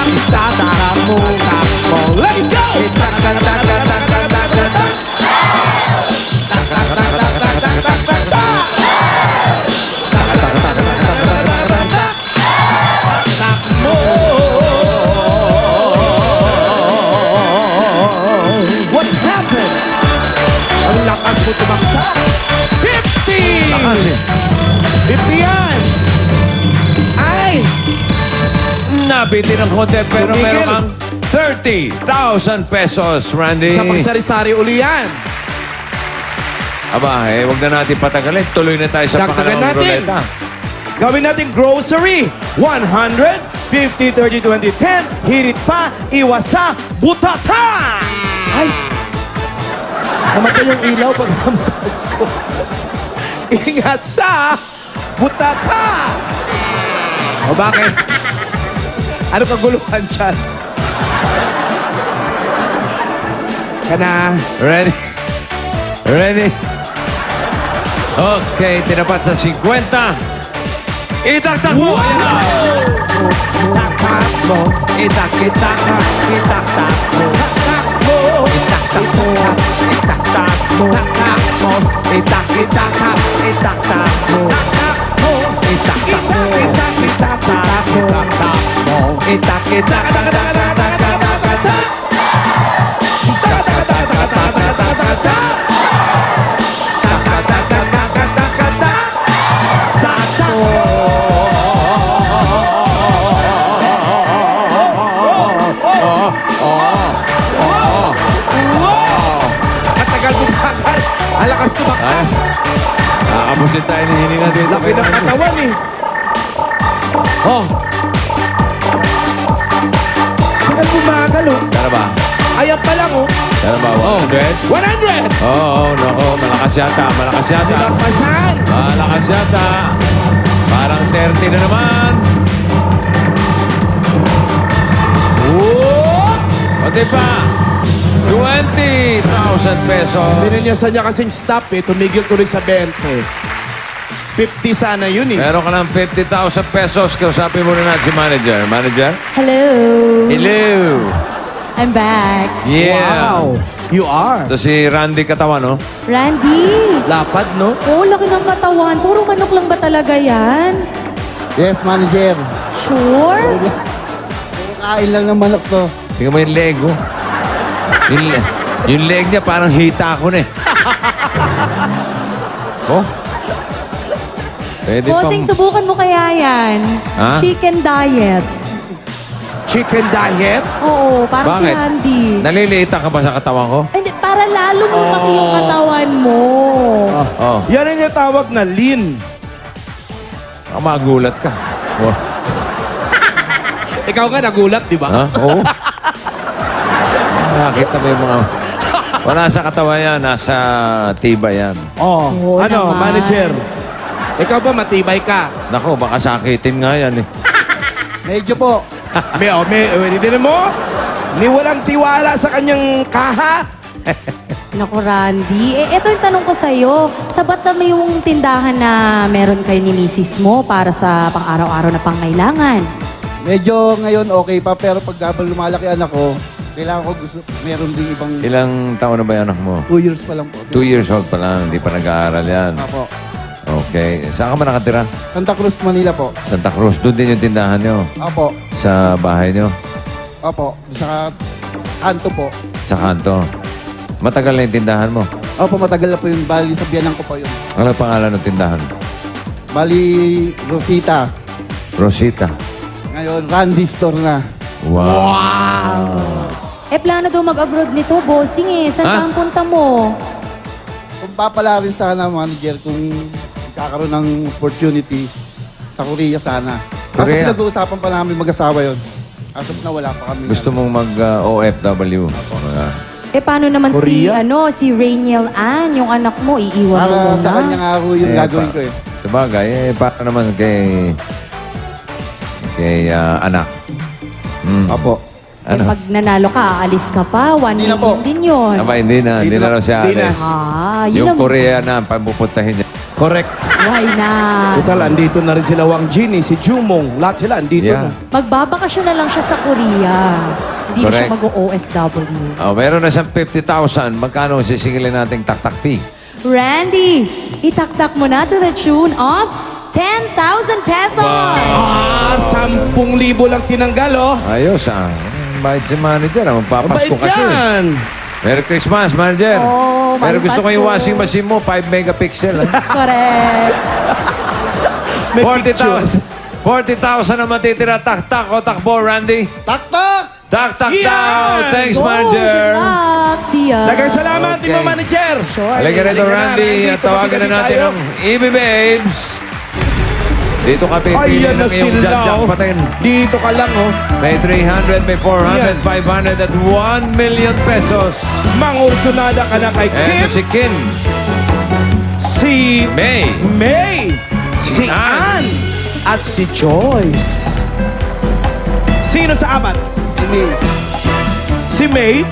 Itak-tak mo. Let's go! What happened? Ang lakas mo tumakta. 50! Lakas eh. 50 yan! Ay! Nabiti ng konti pero Tumigil. meron kang 30,000 pesos, Randy. Sa pagsari-sari uli yan. Aba, wag na natin patagalin. Tuloy na tayo sa Dagdagan pangalawang natin. ruleta. Gawin natin grocery. 100, 50, 30, 20, 10. Hirit pa, iwasa, butata! Ay! Namatay yung ilaw pag namas ko. Ingat sa butata! O bakit? Ano kaguluhan dyan? Kana. Ready? Ready? Okay, tinapat sa 50. Itak-tak mo! Ayan na. Tapak mo. Itak-itak. Itak-tak mo. Itak-tak mo. Itak-tak mo. Itak-itak. Itak-tak mo. Itak-tak mo. Itak-tak mo. Itak-itak. Katagal bumagal. Alakas tumakta. Nakabusin tayo ng hininga dito. Laki ng katawan eh. Oh. Tagal bumagal oh. Tara ba? Ayan pa lang oh. Tara ba? 100? 100! Oo, nako. Malakas yata. Malakas yata. Pasan! Malakas yata. Parang 30 na naman. Pati pa. 20,000 pesos. Sininyasan niya kasing stop eh. Tumigil tuloy sa 20. 50 sana yun eh. Meron ka ng 50,000 pesos. Kausapin mo na natin si manager. Manager? Hello. Hello. I'm back. Yeah. Wow! You are. Ito si Randy Katawan, no? Randy. Lapad no? Oh, laki ng katawan. Puro manok lang ba talaga yan? Yes, manager. Sure? Puro kain lang ng manok to. Tingnan mo yung leg, oh. Yung leg niya parang hita ko na eh. Oh. Pwede Bossing, subukan mo kaya yan. Ha? Chicken diet. Chicken diet? Oo, parang si Bakit? Randy. Naliliitan ka ba sa katawan ko? Hindi, para lalo lumaki yung katawan mo. Oh. Yan ang yung tawag na lean. Baka magulat ka. Oh. Ikaw nga nagulat, di ba? Ha? Oo. Nakakita mo yung mga... Wala sa katawan yan, nasa tiba yan. Oh, Oo ano, naman. manager? Ikaw ba matibay ka? Nako, baka sakitin nga yan eh. Medyo po. Hindi mo? Ni walang tiwala sa kanyang kaha? Naku, Randy. Ito yung tanong ko sa'yo. Sabat na may yung tindahan na meron kayo ni misis mo para sa pang-araw-araw na pangailangan? Medyo ngayon okay pa, pero pag habang lumalaki anak ko, kailangan ko gusto, meron din ibang Ilang taon na ba yung anak mo? 2 years pa lang po. 2 years old pa lang, hindi pa nag-aaral yan. Apo. Okay. Saan ka ba nakatira? Santa Cruz, Manila po. Santa Cruz. Doon din yung tindahan nyo? Apo. Sa bahay nyo? Opo. Sa kanto po. Sa kanto? Matagal na yung tindahan mo? Opo, matagal na po yun. Bali, sa biyanan ko pa yun. Ano ang pangalan ng tindahan? Bali, Rosita. Rosita. Ngayon, Randy Store na. Wow! Plano daw mag-abroad nito, bossing eh. Saan Ha? ka ang punta mo? Kung papala rin sana, manager, kung kakaroon ng opportunity sa Korea sana. Kaso Korea? pinag-uusapan pa namin mag-asawa yun. Kaso na wala pa kami. Gusto mong mag-OFW? Paano naman Korea? si Rainiel Ann, yung anak mo, iiwan mo Para muna? sa kanya nga ako yung gagawin ko eh. Sa bagay, para naman kay anak. Opo. Ano? Pag nanalo ka, aalis ka pa. 1 Hindi na million po. din yun. Aba, hindi na raw siya Hindi na. alis. Yun Yung ang... Korea na, papupuntahin niya. Correct. Why na? Total, andito na rin sila Wang Jin, si Jumong. Lahat sila andito Yeah. na. Magbabakasyon na lang siya sa Korea. Hindi na siya Correct. mag-OFW. Oh, meron na siyang 50,000. Magkano sisigilin nating tak-tak fee? Randy, itaktak mo na to the tune of 10,000 pesos! 10,000 lang tinanggal, oh. Ayos ah. Bait si manager. Magpapasko Mabait kasi. yan. Merry Christmas, manager. Oh, Pero gusto ko yung Pasko. washing machine mo, 5 megapixel. Correct. May picture. 40,000 na matitira. Tak-tak o takbo, Randy. Tak-tak! Tak-tak Yan! daw. Thanks, Go, manager. good luck. See ya. Dagang salamat, Okay. Team Manager. Halika rito, Halika na, Randy. Randy. At tawagan na natin tayo. ang EB Babes. Dito ka pipili Ayan na ng iyong sila, oh. jackpotin. Dito ka lang, oh. May 300, may 400, Yan. 500 at 1 million pesos. Mangursunada ka na kay Eto Kim, si Kin. si May. May, Si si Ann. Ann, at si Joyce. Sino sa apat? May. Si May?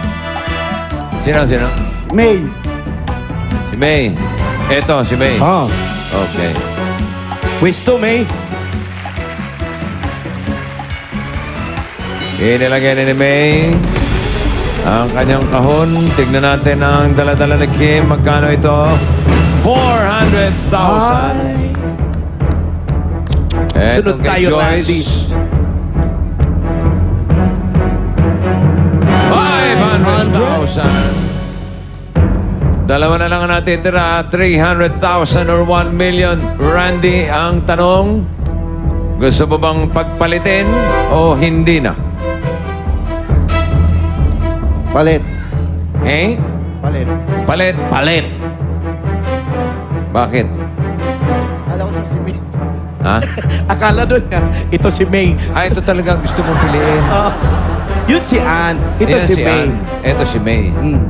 Sino? May. Si May. Eto, si May. Ah. Okay. Pwesto, May. Inilagay ni May ang kanyang kahon. Tignan natin ang dala-dala ni Kim. Magkano ito? 400,000. Sunod Etong kay tayo, Randy. 500,000. Dalawa na lang ang natitira. 300,000 or 1 million. Randy, ang tanong, gusto mo bang pagpalitin o hindi na? Palit. Eh? Palit. Palit. Palit. Bakit? Alam ko si May. Ha? Akala doon niya, ito si May. Ito talaga ang gusto mong piliin. Yun si Ann. Ito Yan si May. Ann. Ito si May. Hmm.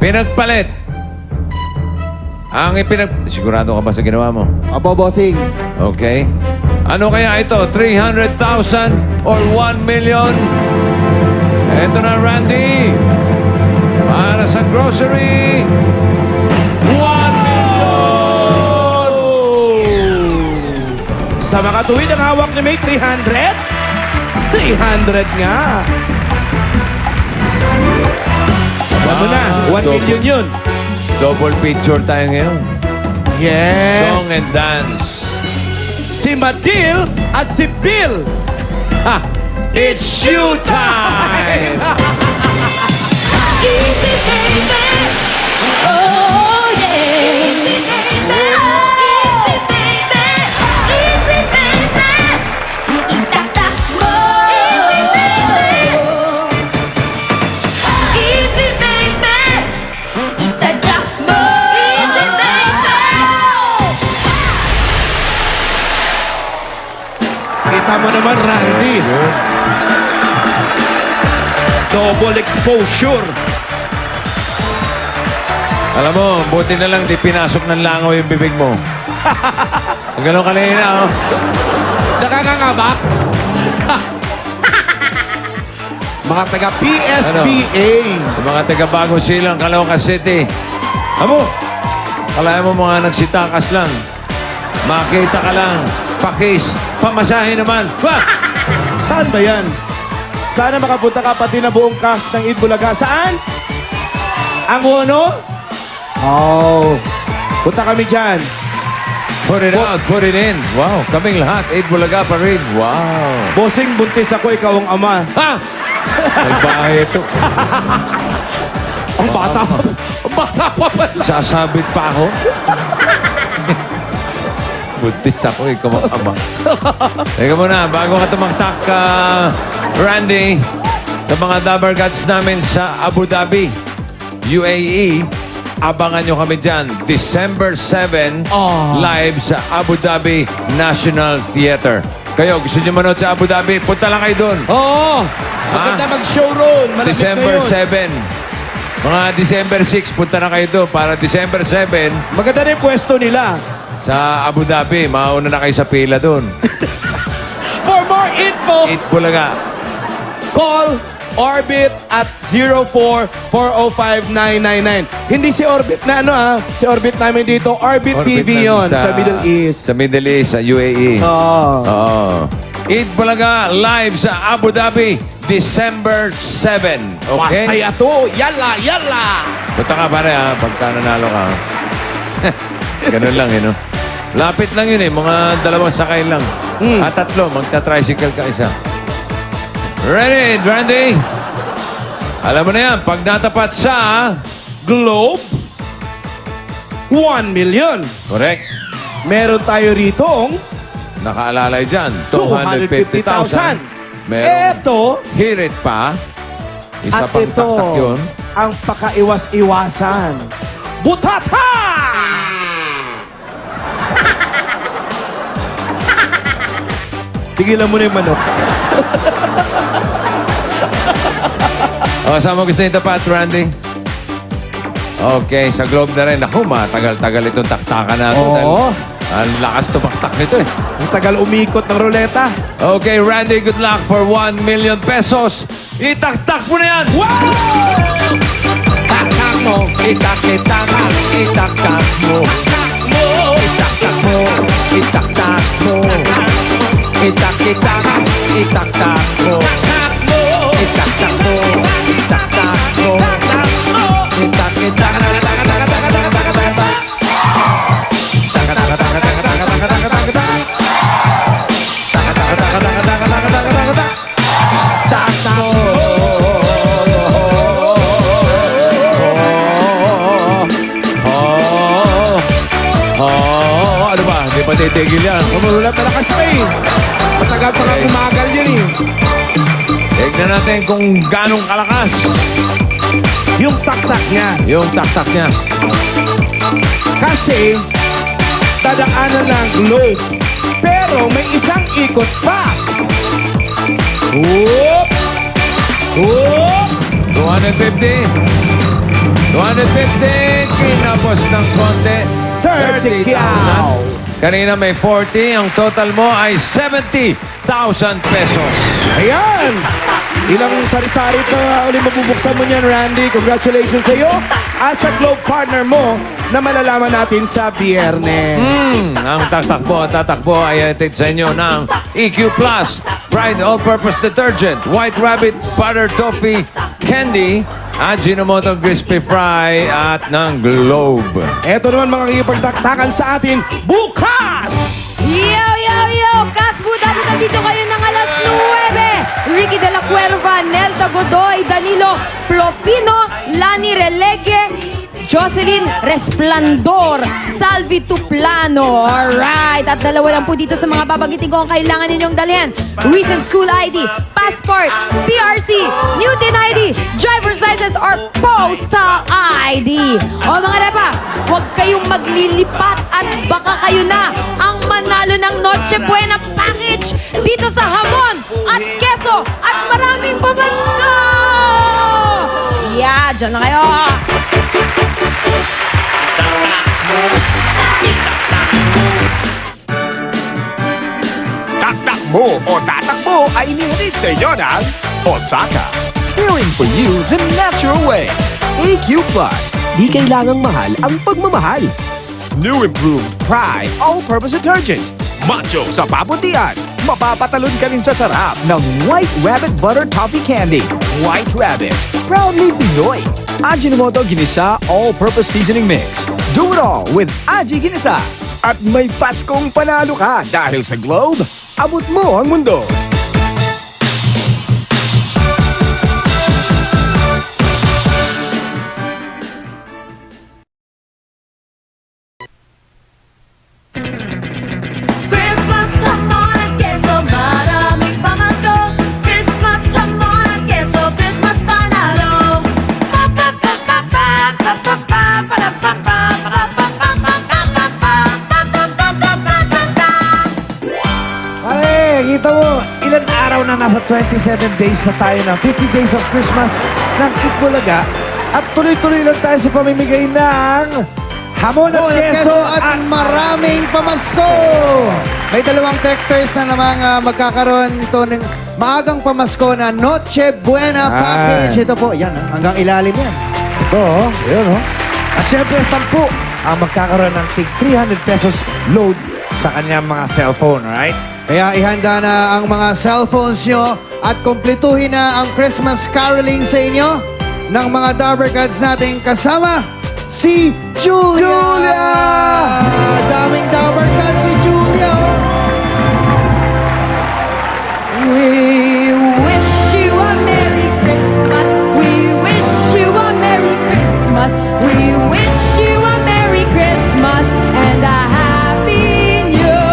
Pinagpalit. Sigurado ka ba sa ginawa mo? Apo, bossing. Okay. Ano kaya ito? 300,000 or 1 million? Ito na, Randy. Para sa grocery, 1 million! Sa makatuwid ang hawak ni May, 300? 300 nga. Alam mo na, 1 million yun. Double picture tayo ngayon. Yes. Song and dance. Si Madil at si Bill. Ha! It's shoe time! Easy, baby. Oh, yeah. Easy, baby. Easy, baby. Easy, baby. Itaktak mo. Easy, baby. Easy, baby. Itadyak mo. Easy, baby. Kita mo naman, Randy. Double exposure. Alam mo, buti na lang di pinasok ng langaw yung bibig mo. Ang ganun kanina, oh. Nakakangabak? Mga taga PSBA. Sa mga taga-Bagong Silang, Caloocan City. Amo, kalahin mo mga nagsitakas lang. Makita ka lang. Pakis, pamasahe naman. Wah! Saan ba yan? Sana makapunta ka pati na buong cast ng Eat Bulaga. Saan? Ang Wono? Oh. Punta kami dyan. Put it out, put it in. Wow, kaming lahat. 8 Bulaga pa rin. Wow. Bossing, buntis ako, ikaw ang ama. Ha! Nagbahay ito. Ang bata pa. Ang bata pa pala. Sasabit pa ako. Buntis ako, ikaw ang ama. Teka muna, bago ka tumaktak, Randy, sa mga Dabber Gods namin sa Abu Dhabi, UAE, abangan nyo kami dyan. December 7, live sa Abu Dhabi National Theater. Kayo, gusto nyo manood sa Abu Dhabi? Punta lang kayo doon. Oo. Maganda mag-showroom. Malamig December na yun. 7. Mga December 6, punta na kayo doon para December 7 Maganda na yung pwesto nila. sa Abu Dhabi. Mauna na kayo sa pila doon. For more info, 8 Bulaga. call Orbit at 04-405-999. Hindi si Orbit na si Orbit namin dito. Orbit TV yon sa Middle East. Sa Middle East, sa UAE. Oo. Oo. 8 Bulaga live sa Abu Dhabi, December 7. Okay? Masaya to. Yalla, yalla. Punta ka pare ha, pagka nanalo ka. Ganun lang no? Lapit lang yun mga 2 sakay lang. At 3, magta-tricycle ka isa. Ready, Randy? Alam mo na yan, pag natapat sa Globe, 1 million. correct, Meron tayo ritong nakaalalay dyan, 250,000. 250,000. Meron Eto, hirit pa. Isa at pang ito, taktak yun. ang pakaiwas-iwasan. Butata! Tigilan mo na yung manok. Saan mo gusto nito, Pat, Randy? Okay, sa Globe na rin. Ako, matagal-tagal itong taktakan natin. Oo. Ang lakas tumaktak nito Ang tagal umikot ng ruleta. Okay, Randy, good luck for 1 million pesos. Itaktak mo na yan! Wow! Taktak mo, itak-itak mo, itaktak mo. Itaktak mo, itaktak mo. Itak-itak, itaktak mo. Itaktak mo, itaktak mo. Itak-itak, ano ba? Hindi pa titigil yan. Umulat na lakas pa eh. Matagal pa nga umagal yan eh. Tignan natin kung ganong kalakas Yung taktak niya. yung taktak niya. Kasi, dadaanan ng globe. Pero may isang ikot pa. Whoop! Whoop! 250. 250. Kinapos ng konti. 30,000. Kanina may 40. Ang total mo ay 70,000 pesos. Ayan! Ilang sari-sari pa ulit mabubuksan mo niyan, Randy. Congratulations sa iyo at sa Globe partner mo na malalaman natin sa Biyernes. Ang tatakbo ay hatid sa inyo ng EQ Plus, Pride All-Purpose Detergent, White Rabbit Butter Toffee Candy, at Ginomoto Crispy Fry at ng Globe. Eto naman mga kikipagtaktakan sa atin bukas! Yo, yo, yo! Kasbu, dapat nandito kayo ng alas 9! Ricky de la Cuerva, Nelda Godoy, Danilo Plopino, Lani Relegue, Jocelyn Resplandor, Salvi Tuplano. Alright! At 2 lang po dito sa mga babagitin ko ang kailangan ninyong dalhin. Recent school ID, passport, PRC, Newton ID, driver's license, or postal ID. O mga repa, huwag kayong maglilipat at baka kayo na ang manalo ng Noche Buena package dito sa Hamon at Queso at maraming pamasko! Yeah, dyan na kayo! Takbo o Tatakbo ay inihatid sa inyo ng Osaka. Caring for you the natural way. AQ Plus, di kailangang mahal ang pagmamahal. New improved Pride All-Purpose Detergent. Macho sa paputian. Mapapatalon ka rin sa sarap ng White Rabbit Butter Toffee Candy. White Rabbit. Proudly Pinoy. Ajinomoto Ginisa All-Purpose Seasoning Mix. Do it all with Aji Ginisa. At may Paskong panalo ka dahil sa Globe, abot mo ang mundo. Christmas hamon at queso, maraming pamasko. Christmas hamon at queso, Christmas panalo. Pare, kita mo, ilan araw na nasa 27 days na tayo na 50 days of Christmas ng Itbulaga at tuloy-tuloy lang tayo sa pamimigay ng hamon at keso at maraming pamasko. May dalawang texters na namang magkakaroon nito ng maagang pamasko na Noche Buena package. Ito po, yan, hanggang ilalim yan. Ito, yun, At syempre, 10 ang magkakaroon ng tig 300 pesos load sa kanyang mga cellphone, right? Kaya ihanda na ang mga cellphones nyo at kumpletuhin na ang Christmas caroling sa inyo ng mga Dabber Cats nating kasama si Julia! Julia! Daming Dabber Cats si Julia! We wish you a Merry Christmas. We wish you a Merry Christmas. We wish you a Merry Christmas and a Happy New.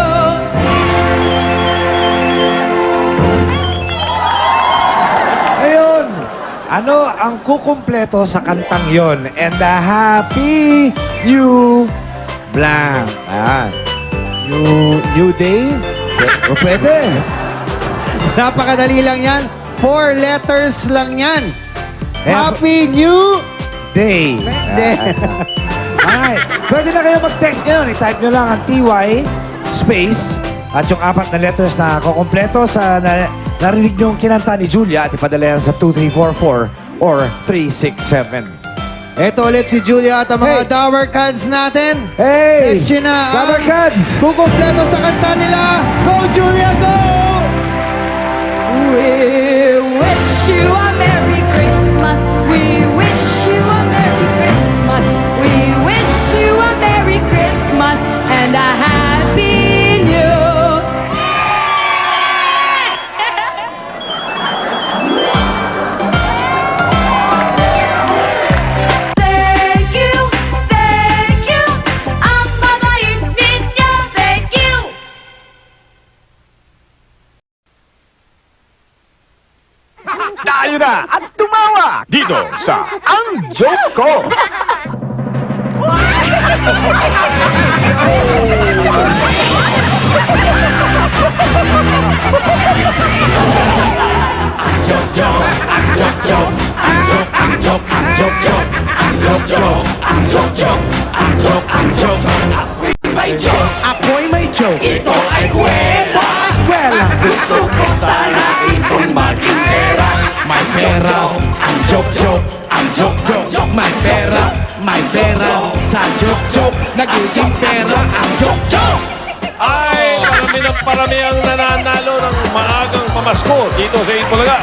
Ayun! Ano ang kukumpleto sa kantang yon? And a happy new blank. Ayan. New Day? O pwede. Napakadali lang yan. 4 letters lang yan. Kaya- Happy New Day. Day. Alright. Pwede na kayo mag-text ngayon. I-type nyo lang ang TY space at yung 4 na letters na kukumpleto sa narinig nyong kinanta ni Julia at ipadala yan sa 2344 or 367. Ito ulit si Julia at ang mga Hey! Dabber Cats natin. Hey! Text nyo na ang Dabber Cats! kukumpleto sa kanta nila. Go Julia, go! We wish you a Merry Christmas. We wish you a Merry Christmas. We wish you a Merry Christmas and a Happy New. Thank you, thank you. Ang babait ninyo, thank you. Tayo na at tumawa dito sa Ang Joke Ko. Ako'y may joke. Ito ay kwento. Well, gusto ko sana itong maging pera. May pera, ang joke-joke, ang joke-joke. May pera, sa joke-joke. Nagiging pera, ang joke-joke. Ay, parami ang nananalo ng maagang pamasko dito sa Itbulaga.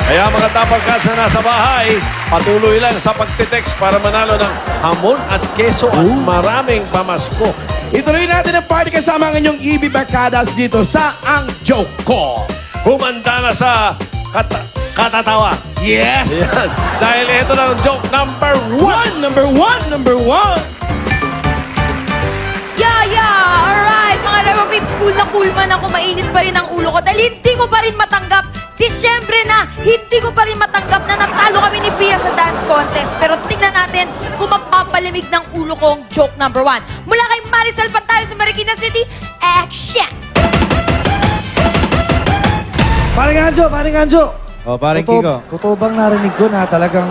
Kaya mga tapagkats na nasa bahay, patuloy lang sa pagtitext para manalo ng hamon at keso at maraming pamasko. Ituloy natin ang party kasama ang inyong EB Barkadas dito sa Ang Joke Ko. Humanda na sa katatawa. Yes! Yan. Dahil ito na ang joke number 1. Number one! Yeah! Alright, mga Reva Babes, cool na cool man ako. Mainit pa rin ang ulo ko dahil hindi ko pa rin matanggap. Disyembre na, hindi ko pa rin matanggap na natalo kami ni Pia sa dance contest. Pero tingnan natin kung mapapalamig ng ulo ko ang joke number 1. Mula kay Maricel Pantayo sa Marikina City, action! Paring Anjo! O, paring Totoo- Kiko. Totoo bang narinig ko na talagang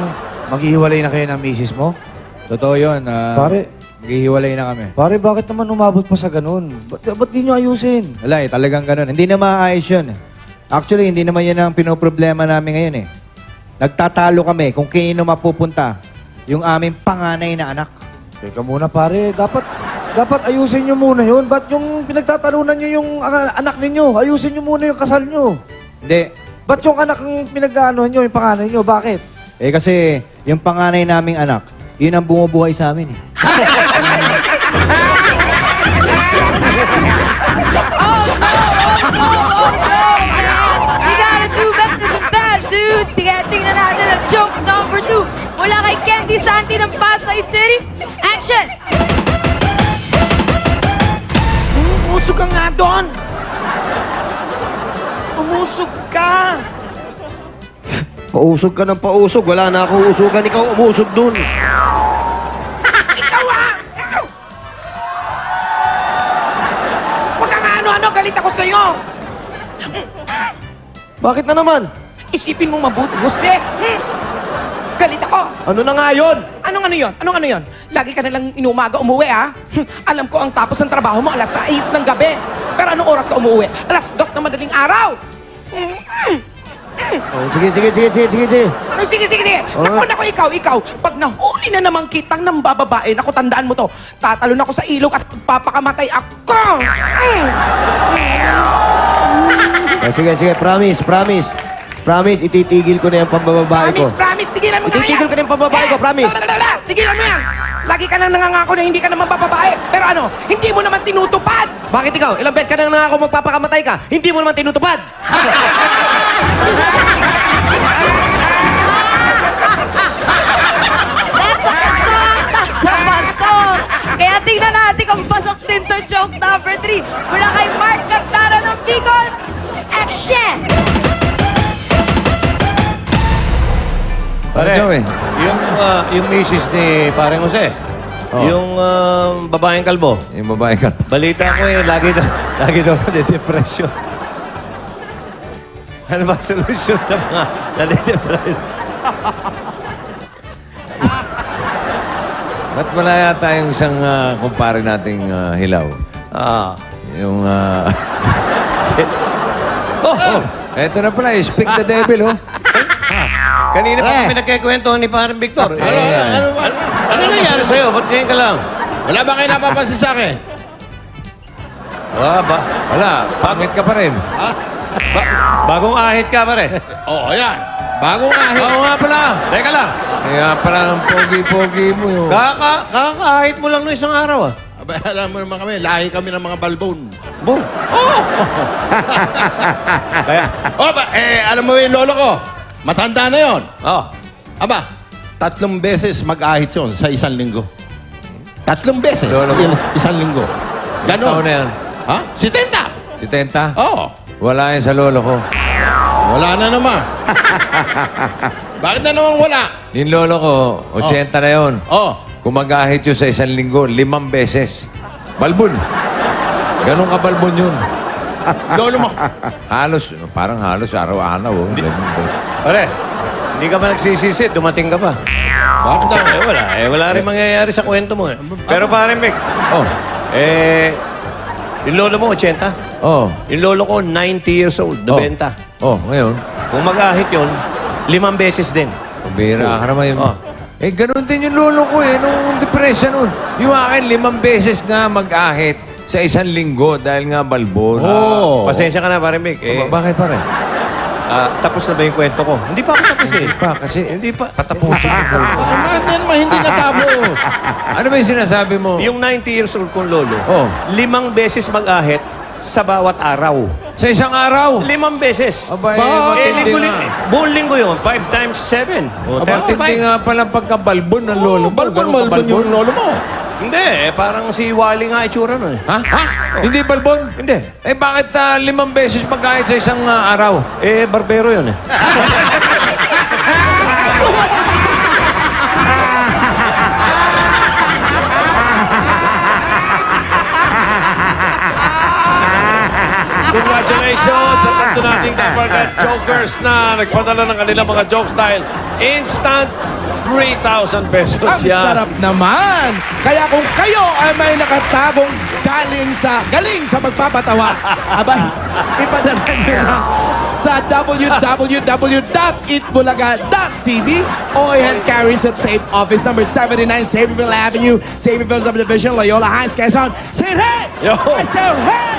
maghihiwalay na kayo ng misis mo? Totoo yun. Pare, Maghihiwalay na kami. Pare, bakit naman umabot pa sa ganun? Ba't di nyo ayusin? Wala talagang ganun. Hindi na maayos yun. Actually, hindi naman yan ang pinoproblema namin ngayon Nagtatalo kami kung kanino mapupunta yung aming panganay na anak. Teka muna pare, dapat ayusin nyo muna yun. Ba't yung pinagtatalunan nyo yung anak ninyo? Ayusin nyo muna yung kasal nyo. Hindi. Ba't yung anak ng pinag-ano nyo, yung panganay nyo? Bakit? Kasi yung panganay naming anak, yun ang bumubuhay sa amin We gotta do better than that, dude! Tingnan natin ang joke number 2 mula kay Candy Santi ng Pasay City. Action! Umusog ka nga doon! Umusog ka! Pausog ka ng pausog. Wala na akong usugan. Ikaw umusog dun. Ikaw ah! Huwag ka nga ano-ano, galit ako sa'yo! Bakit na naman? Isipin mo mabuti, Jose! Galit ako! Ano na nga yun? Anong ano yun? Anong ano yun? Lagi ka nalang inumaga umuwi, ah? Alam ko ang tapos ng trabaho mo, alas 6 ng gabi. Pero anong oras ka umuwi? Alas 2 ng madaling araw! Oh, sige. Ano, sige! Naku, ikaw. Pag nahuli na naman kitang nang bababae, naku, tandaan mo to, tatalon ako sa ilog at papakamatay ako! Oh, sige. Promise, ititigil ko na yung pambababae ko. Promise, tigilan mo nga yan! Ititigil ko na yung pambabae ko, promise. Tigilan mo yan! Lagi ka nang nangangako na hindi ka naman bababae. Pero ano, hindi mo naman tinutupad! Bakit ikaw? Ilang bet ka nang nangako magpapakamatay ka? Hindi mo naman tinutupad. That's a pasok! Kaya tingnan natin kung pasok din to joke number 3 mula kay Mark Cantara ng Bicol. Action! Pare, Joey? yung misis ni Pareng Jose, yung babaeng kalbo, Yung babae ka. balita ko lagi daw nade-depression. Ano ba solusyon sa mga nade-depress? Ba't wala yata yung isang kumpare nating hilaw? Yung... Eto na pala, speak the devil, Kanina pa kami nagkikwento ni Pareng Victor. Ano nangyari sa'yo? Ba't ngayon ka lang? Wala ba kayo napapansin sa akin? Wala, pangit ka pa rin. Bagong ahit ka, pare. Oo, yan. Bagong ahit. Oo nga pala. Teka lang. Kaya pala ng pogi-pogi mo yun. Kakaahit mo lang no isang araw, ah. Aba, alam mo naman kami, lahi kami ng mga balbon. Bo. Alam mo yung lolo ko, matanda na yon. Oh. Aba, 3 beses mag-ahit yun sa isang linggo. 3 beses, Lolo mo? isang linggo. Taon Ganon. na yan? Ha? Si Tenta. Si Tenta? Oo. Wala yan sa lolo ko. Wala na naman. Bakit na naman wala? Yung lolo ko, 80 na yun. Oh. Kumagahit yun sa isang linggo, 5 beses. Balbon. Ganun ka balbon yun. Lolo mo. Parang halos araw-araw. Oh. Pare, hindi ka ba nagsisisi? Dumating ka pa. Bakit na? Wala rin mangyayari sa kwento mo. Pero pare, Mick, Oh, yung lolo mo, 80. oh, Yung lolo ko, 90 years old, 90. oh, ngayon. Kung mag-ahit yun, 5 beses din. Pabira ka naman yun. Oh. Ganun din yung lolo ko nung depression nun. Yung akin, 5 beses nga mag-ahit sa isang linggo dahil nga balbon. Pasensya ka na, pare Mick. Bakit pa rin? Tapos na ba yung kwento ko? Hindi pa ako tapos eh. Kasi Hindi pa. patapusin ko. Hindi natabo. Ano ba yung sinasabi mo? Yung 90 years old kong lolo, Oh. 5 beses mag-ahit sa bawat araw. Sa isang araw? 5 beses. Aba, Linggo, matindi nga. buong linggo yun, 5 times 7. Matindi nga pala pagkabalbon ng lolo mo. Ganun ka Balbon yung lolo mo. Hindi, parang si Wally nga itsura nun eh. Ha? Hindi balbon? Hindi. Bakit 5 beses mag-ahit sa isang araw? Barbero yun eh. Congratulations sa tatlo nating kapartner jokers na nagpadala ng kanilang mga jokes dahil Instant 3,000 pesos Ang yan. sarap naman! Kaya kung kayo ay may nakatagong galing sa magpapatawa, abay, ipadala nyo lang sa www.itbulaga.tv o i-hand carry sa tape office number 79 Saviorville Avenue, Saviorville Subdivision, Loyola Heights, Quezon. Say it, hey! Yo! I said, hey!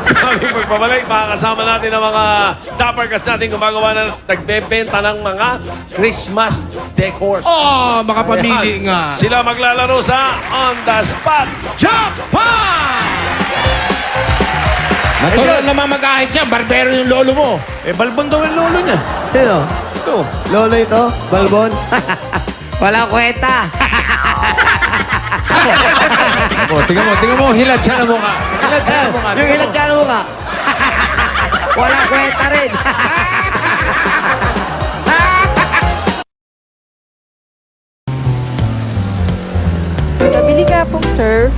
Sa aming pagbabalik, makakasama natin ang mga Dappercats natin gumagawa na nagbebenta ng mga Christmas decors. Oh, makapamili Ayan. nga. Sila maglalaro sa On The Spot Jackpot! Natural naman mag-ahit siya. Barbero yung lolo mo. Eh, balbon daw yung lolo niya. Sino? Ito. Lolo ito? Balbon? Wala kwenta. Tingnan mo, hilat siya na mukha. Hilat siya na mukha. Yung ilan dyan mo ka? Wala kwenta rin. Nabili ka pong surf.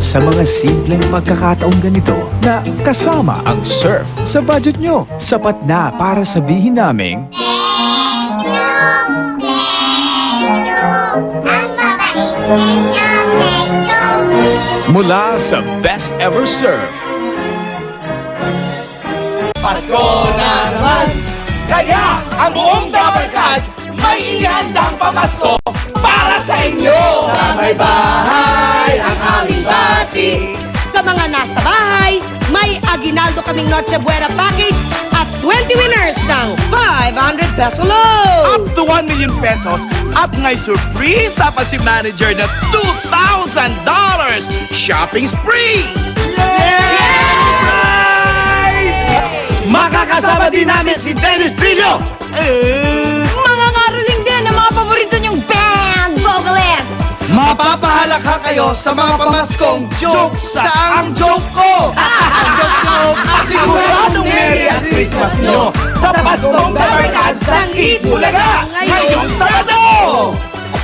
Sa mga simpleng pagkakataong ganito na kasama ang surf sa budget nyo, sapat na para sabihin naming mula sa Best Ever Surf. Pasko na naman! Kaya ang buong Dappercats may inihandang pamasko para sa inyo! Sa may bahay ang aming bati. Sa mga nasa bahay, may aginaldo kaming Noche Buena package at 20 winners ng 500 peso load. Up to 1 million pesos at may surprise pa si manager na $2,000 shopping spree! Makakasama din namin si Dennis Trillo. Mga ngaraling din ang mga paborito niyong band vocalist. Mapapahalakha kayo sa mga pamaskong joke sa Ang Joke Ko! Ang Joke Joke! Siguradong Merry at Christmas nyo sa Paskong Dappercats ng Eat Bulaga ngayong Sabado!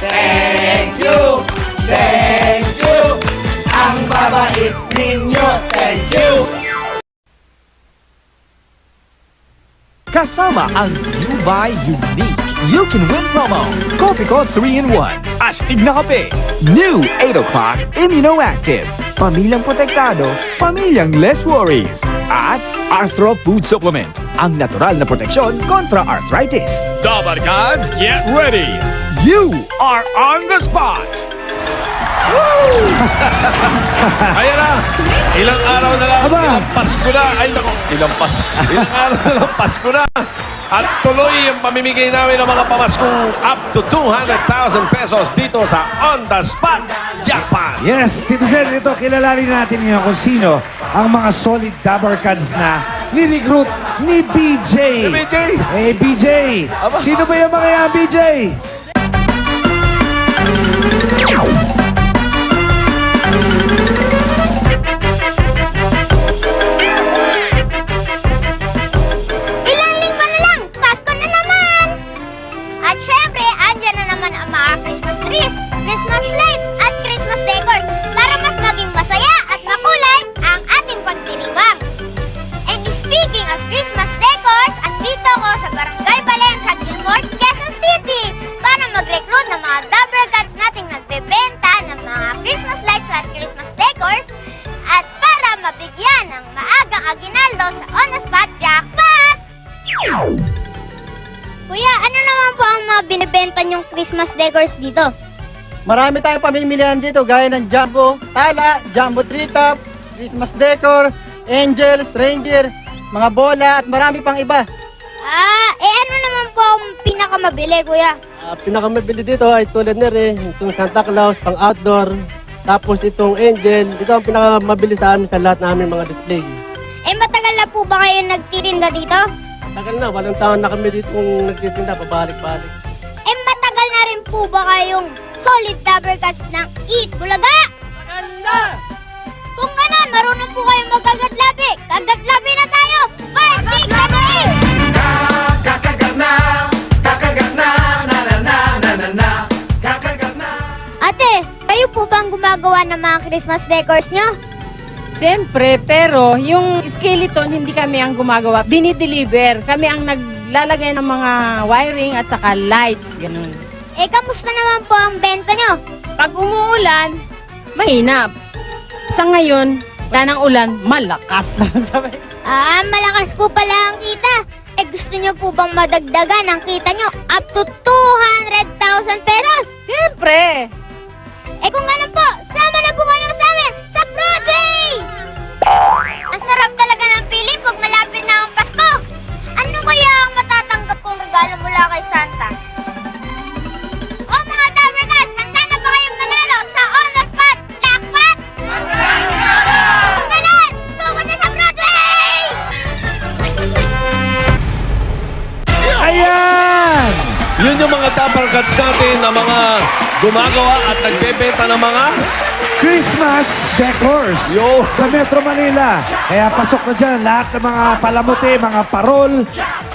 Thank you! Thank you! Ang babait ninyo! Thank you! Kasama ang You Buy Unique You Can Win promo. Copico 3-in-1. Astig na kape. New 8 o'clock Immunoactive. Pamilyang protektado, pamilyang less worries. At Arthro Food Supplement. Ang natural na proteksyon kontra arthritis. Dappercats, get ready. You are on the spot. Ayan na. Ilang araw na lang. Aba. Ilang Pasko na. Ay, nako. Ilang araw na lang Pasko na. At tuloy ang pamimigay namin ng mga pamaskong up to 200,000 pesos dito sa On The Spot Jackpot. Yes, Tito Sen, ito kilalanin natin ngayon kung sino ang mga solid Dappercats na ni-recruit ni BJ. Ni BJ? Eh, BJ. Sino ba yung mga yan, BJ? Ilang linggo na lang, Pasko na naman! At syempre, andyan na naman ang mga Christmas trees, Christmas lights, at Christmas decors para mas maging masaya at makulay ang ating pagdiriwang. And speaking of Christmas decors, andito ko sa Barangay Balensa, Gilmore, Quezon City para mag-recruit ng mga Dappercats nating nagbebenta ng mga Christmas lights at Christmas decors at para mabigyan ng maagang aginaldo sa On The Spot Jackpot! Kuya, ano naman po ang mga binibenta niyong Christmas decors dito? Marami tayong pamimilihan dito gaya ng jumbo tala, jumbo tree top, Christmas decor, angels, reindeer, mga bola at marami pang iba. Ano naman po ang pinakamabili, kuya? Pinakamabili dito ay tulad na rin, itong Santa Claus, pang outdoor. Tapos itong angel, ito ang pinakamabili sa amin sa lahat namin mga display. Matagal na po ba kayo nagtitinda dito? Tagal na, walang taon na kami dito nagtitinda, pabalik-balik. Matagal na rin po ba kayong solid Dappercats ng Eat Bulaga? Maganda! Kung ganon, marunong po kayo magagatlabi. Gagatlabi na tayo! 5, 6, 7, 8! Ate, kayo po bang gumagawa ng mga Christmas decors nyo? Siyempre, pero yung skeleton hindi kami ang gumagawa. Dinideliver. Kami ang naglalagay ng mga wiring at saka lights, ganun. Eh, kamusta naman po ang benta nyo? Pag umuulan, mahina. Sa ngayon, wala ng ulan, malakas. Sabi. Malakas po pala ang kita. Eh, gusto nyo po bang madagdagan ang kita nyo up to 200,000 pesos? Siyempre! Eh, kung ganun po, sama na po kayo sa amin sa Broadway! Ang sarap talaga ng feeling pag malapit na ang Pasko. Ano kaya ang matatanggap kong regalo mula kay Santa? O mga Tabergas, handa na ba kayong manalo sa on-the-spot jackpot? Kung ganun, sugod na sa Broadway! Ayan! Yun yung mga Dapper Cats natin na mga gumagawa at nagbebenta ng mga Christmas decors Yo. sa Metro Manila. Kaya pasok na dyan lahat ng mga palamuti, mga parol.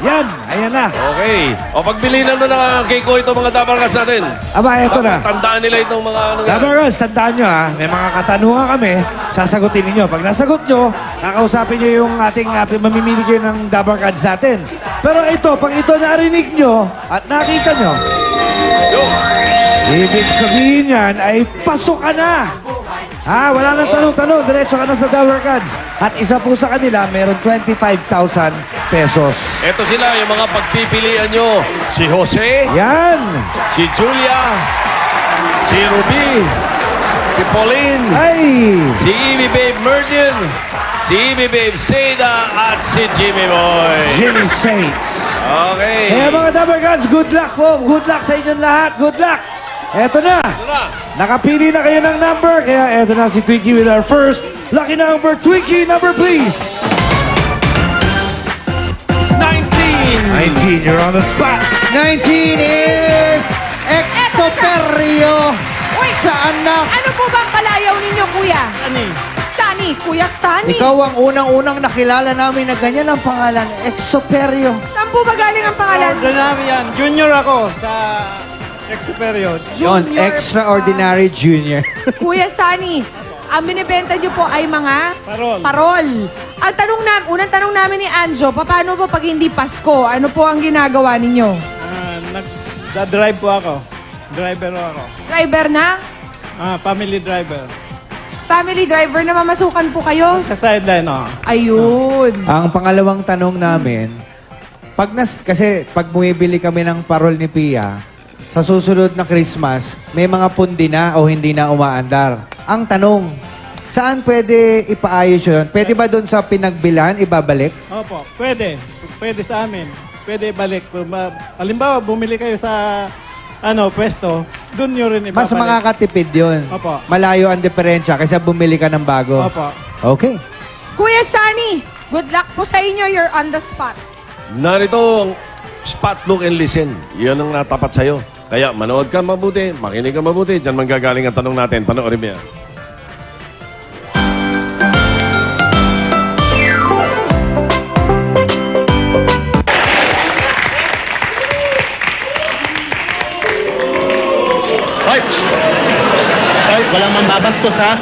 Yan, ayan na. Okay. O pagbili na ng Kiko ito mga Dapper Cats natin. Aba, eto na. Tandaan nila itong mga ano yan. Dabarals, tandaan nyo ha, may mga katanungan kami, sasagutin ninyo. Pag nasagot nyo, kakausapin nyo yung ating mamimili kayo ng Dabar Cards natin. Pero ito, pag ito narinig nyo at nakita nyo, ibig sabihin yan ay pasok ka na. Ha, wala nang tanong-tanong, diretso ka na sa Dabar Cards. At isa po sa kanila, meron 25,000 pesos. Ito sila, yung mga pagpipilian nyo. Si Jose, Yan! si Julia, si Ruby, si Pauline, Ay! si Ivy Babe Mergen, si Ivy Babe Seda, at si Jimmy Boy. Jimmy Saints. Okay. Kaya mga Dabar Cards, good luck po. Good luck sa inyong lahat. Good luck. Eto na. Nakapili na kayo ng number. Kaya eto na si Twinkie with our first lucky number. Twinkie, number please. 19, you're on the spot. 19 is Exoperio. Saan na? Ano po bang palayaw ninyo, Kuya? Sani. Kuya Sani. Ikaw ang unang-unang nakilala namin na ganyan ang pangalan, Exoperio. Saan po ba galing ang pangalan? namin yan. Junior ako sa Exoperio. Yon, Extraordinary Junior. Kuya Sani, ang binibenta niyo po ay mga Parol. parol. Ang unang tanong namin ni Anjo, paano po pag hindi Pasko? Ano po ang ginagawa ninyo? Nag-drive po ako. Driver ako. Driver na? Family driver. Family driver na mamasukan po kayo? Sa sideline, Ayun. Ang pangalawang tanong namin, kasi pag bumibili kami ng parol ni Pia, sa susunod na Christmas, may mga pundi na o hindi na umaandar. Ang tanong, saan pwede ipaayos yun? Pwede ba doon sa pinagbilan, ibabalik? Opo, pwede. Pwede sa amin. Pwede balik. Halimbawa, bumili kayo sa pwesto, doon nyo rin ibabalik. Mas makakatipid yun. Opo. Malayo ang diferensya kaysa bumili ka ng bago. Opo. Okay. Kuya Sani, good luck po sa inyo. You're on the spot. Narito ang spot, look, and listen. Yan ang natapat sa'yo. Kaya manood ka mabuti, makinig ka mabuti. Diyan manggagaling ang tanong natin. Panoorin mo yan. Ay, walang mambabastos ha.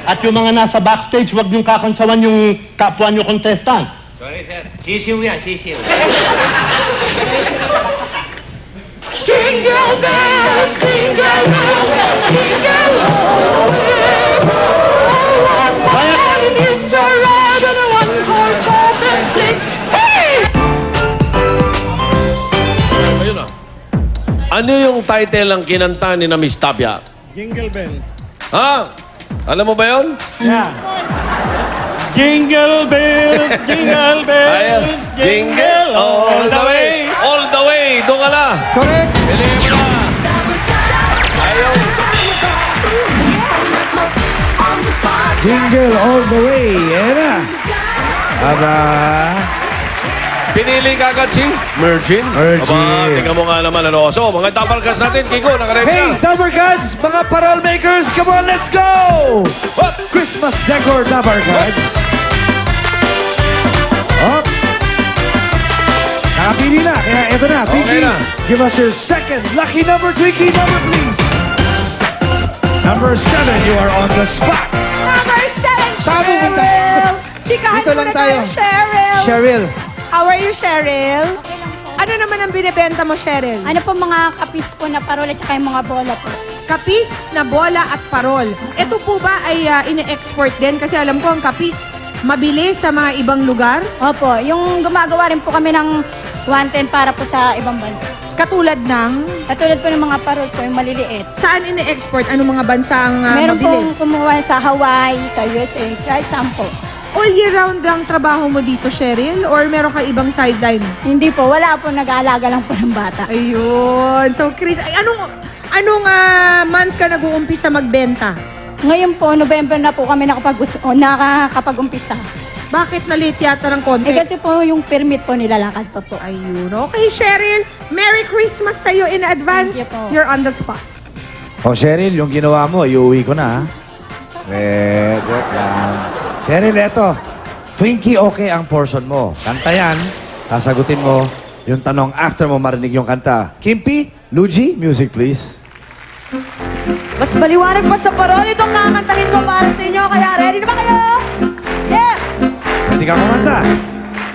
At yung mga nasa backstage, wag niyong kakantsawan yung kapwa niyo contestant. Sorry, sir. Sisiw yan, sisiw. Jingle bells, jingle bells, jingle all the way. One is to ride and one horse open sticks. Hey! Ayun na. Ano yung title ang kinanta ni na Miss Tapia? Jingle bells. Ha? Alam mo ba yun? Yeah. Jingle bells, jingle bells, Jingle all the way. All the way. Doon ka na. Correct. Piliin mo na. Ayaw. Jingle all the way. Ayan na. Aba. Pinili ka agad si Mergin. Mergin. Aba, tingnan mo nga naman ano. So, mga Dapper Cats natin, Kiko, nakaready Hey, na. Dabar Cards, mga parol makers, come on, let's go! What? Christmas decor Dabar Cards. Oh. Nakapili na, kaya eto na. Okay Twinkie, na. give us your second lucky number. Twinkie, number please. Number 7, you are on the spot. Number 7, Tama mo ba? Cheryl. Chikahan Dito lang muna tayo. Cheryl. Cheryl. How are you, Cheryl? Okay lang po. Ano naman ang binibenta mo, Cheryl? Ano po mga kapis po na parol at saka yung mga bola po? Kapis na bola at parol. Ito po ba ay ine-export din? Kasi alam ko ang kapis mabili sa mga ibang lugar. Opo, yung gumagawa rin po kami ng 110 para po sa ibang bansa. Katulad ng? Katulad po ng mga parol po, yung maliliit. Saan ine-export? Anong mga bansa ang Meron mabili? pong kumuha sa Hawaii, sa USA, kahit saan po. All year round lang trabaho mo dito, Cheryl? Or meron ka ibang sideline? Hindi po, wala po, nag-aalaga lang po ng bata. Ayun. So, Chris, anong month ka nag-uumpisa magbenta? Ngayon po, November na po kami nakakapag-umpisa. Bakit na-late yata ng konti? Eh kasi po yung permit po nilalakad pa po. Ayun. Okay, Cheryl. Merry Christmas sa'yo in advance. Thank you po. You're on the spot. O, Cheryl, yung ginawa mo, iuwi ko na, ha? Yan. Cheryl, eto. Twinkie, okay ang portion mo. Kanta yan. Sasagutin mo yung tanong after mo marinig yung kanta. Kimpi, Luigi, music please. Mas maliwanag pa sa parol itong kakantahin ko para sa inyo. Kaya ready na ba kayo? Yeah! Pwede ka kumanta.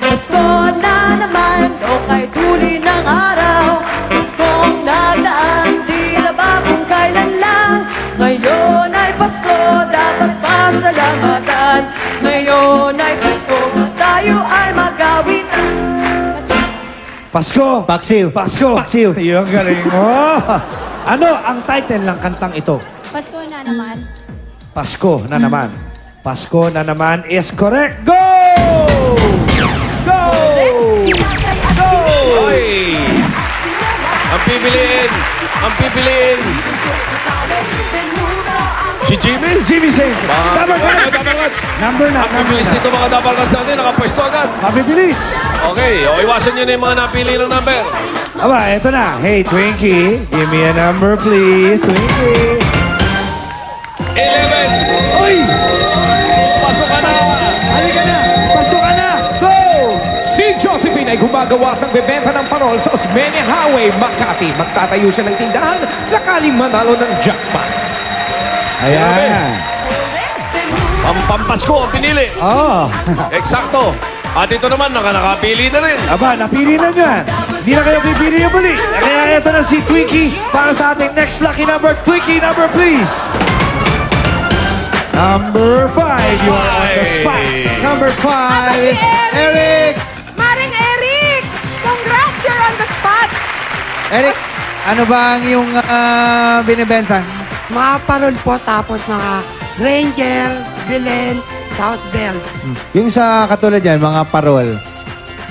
Pasko na naman, o kay tuli ng araw. Paskong nagdaan, di na bagong kailan lang. Ngayon ay Pasko, dapat pasalamatan. Ngayon ay Pasko, tayo ay magawit. Pasko. Paksiw. Pasko. Paksiw. Yung galing mo. Ano ang title ng kantang ito? Pasko na naman. Pasko na naman. Pasko na naman is correct. Go! Go! Go! Oy! Ang pipiliin! Ang pipiliin! Si Jimmy? Jimmy says, double catch! Number na, Ang number bibilis na. nito mga double catch natin, nakapwesto agad. Mabibilis! Okay, o iwasan nyo na yung mga napili ng number. Aba, eto na. Hey, Twinkie, give me a number, please. Twinkie. 11! Uy! Pasok ka na! Halika na! Pasok ka na! Go! Si Josephine ay gumagawa at nagbebenta ng parol sa Osmeña Highway, Makati. Magtatayo siya ng tindahan sakaling manalo ng jackpot. Ayan. Pampasko ang pinili. Oh. Eksakto. At ito naman, nakapili na rin. Aba, napili na yan. Hindi na kayo pipili yung muli. Kaya eto na si Twinkie para sa ating next lucky number. Twinkie, number please. Number 5. You are on the spot. Number 5, Eric. Maring Eric! Congrats! You're on the spot! Eric, ano ba ang iyong binibenta? Mga parol po, tapos mga Ranger, Belen, South Bell. Yung sa katulad yan, mga parol.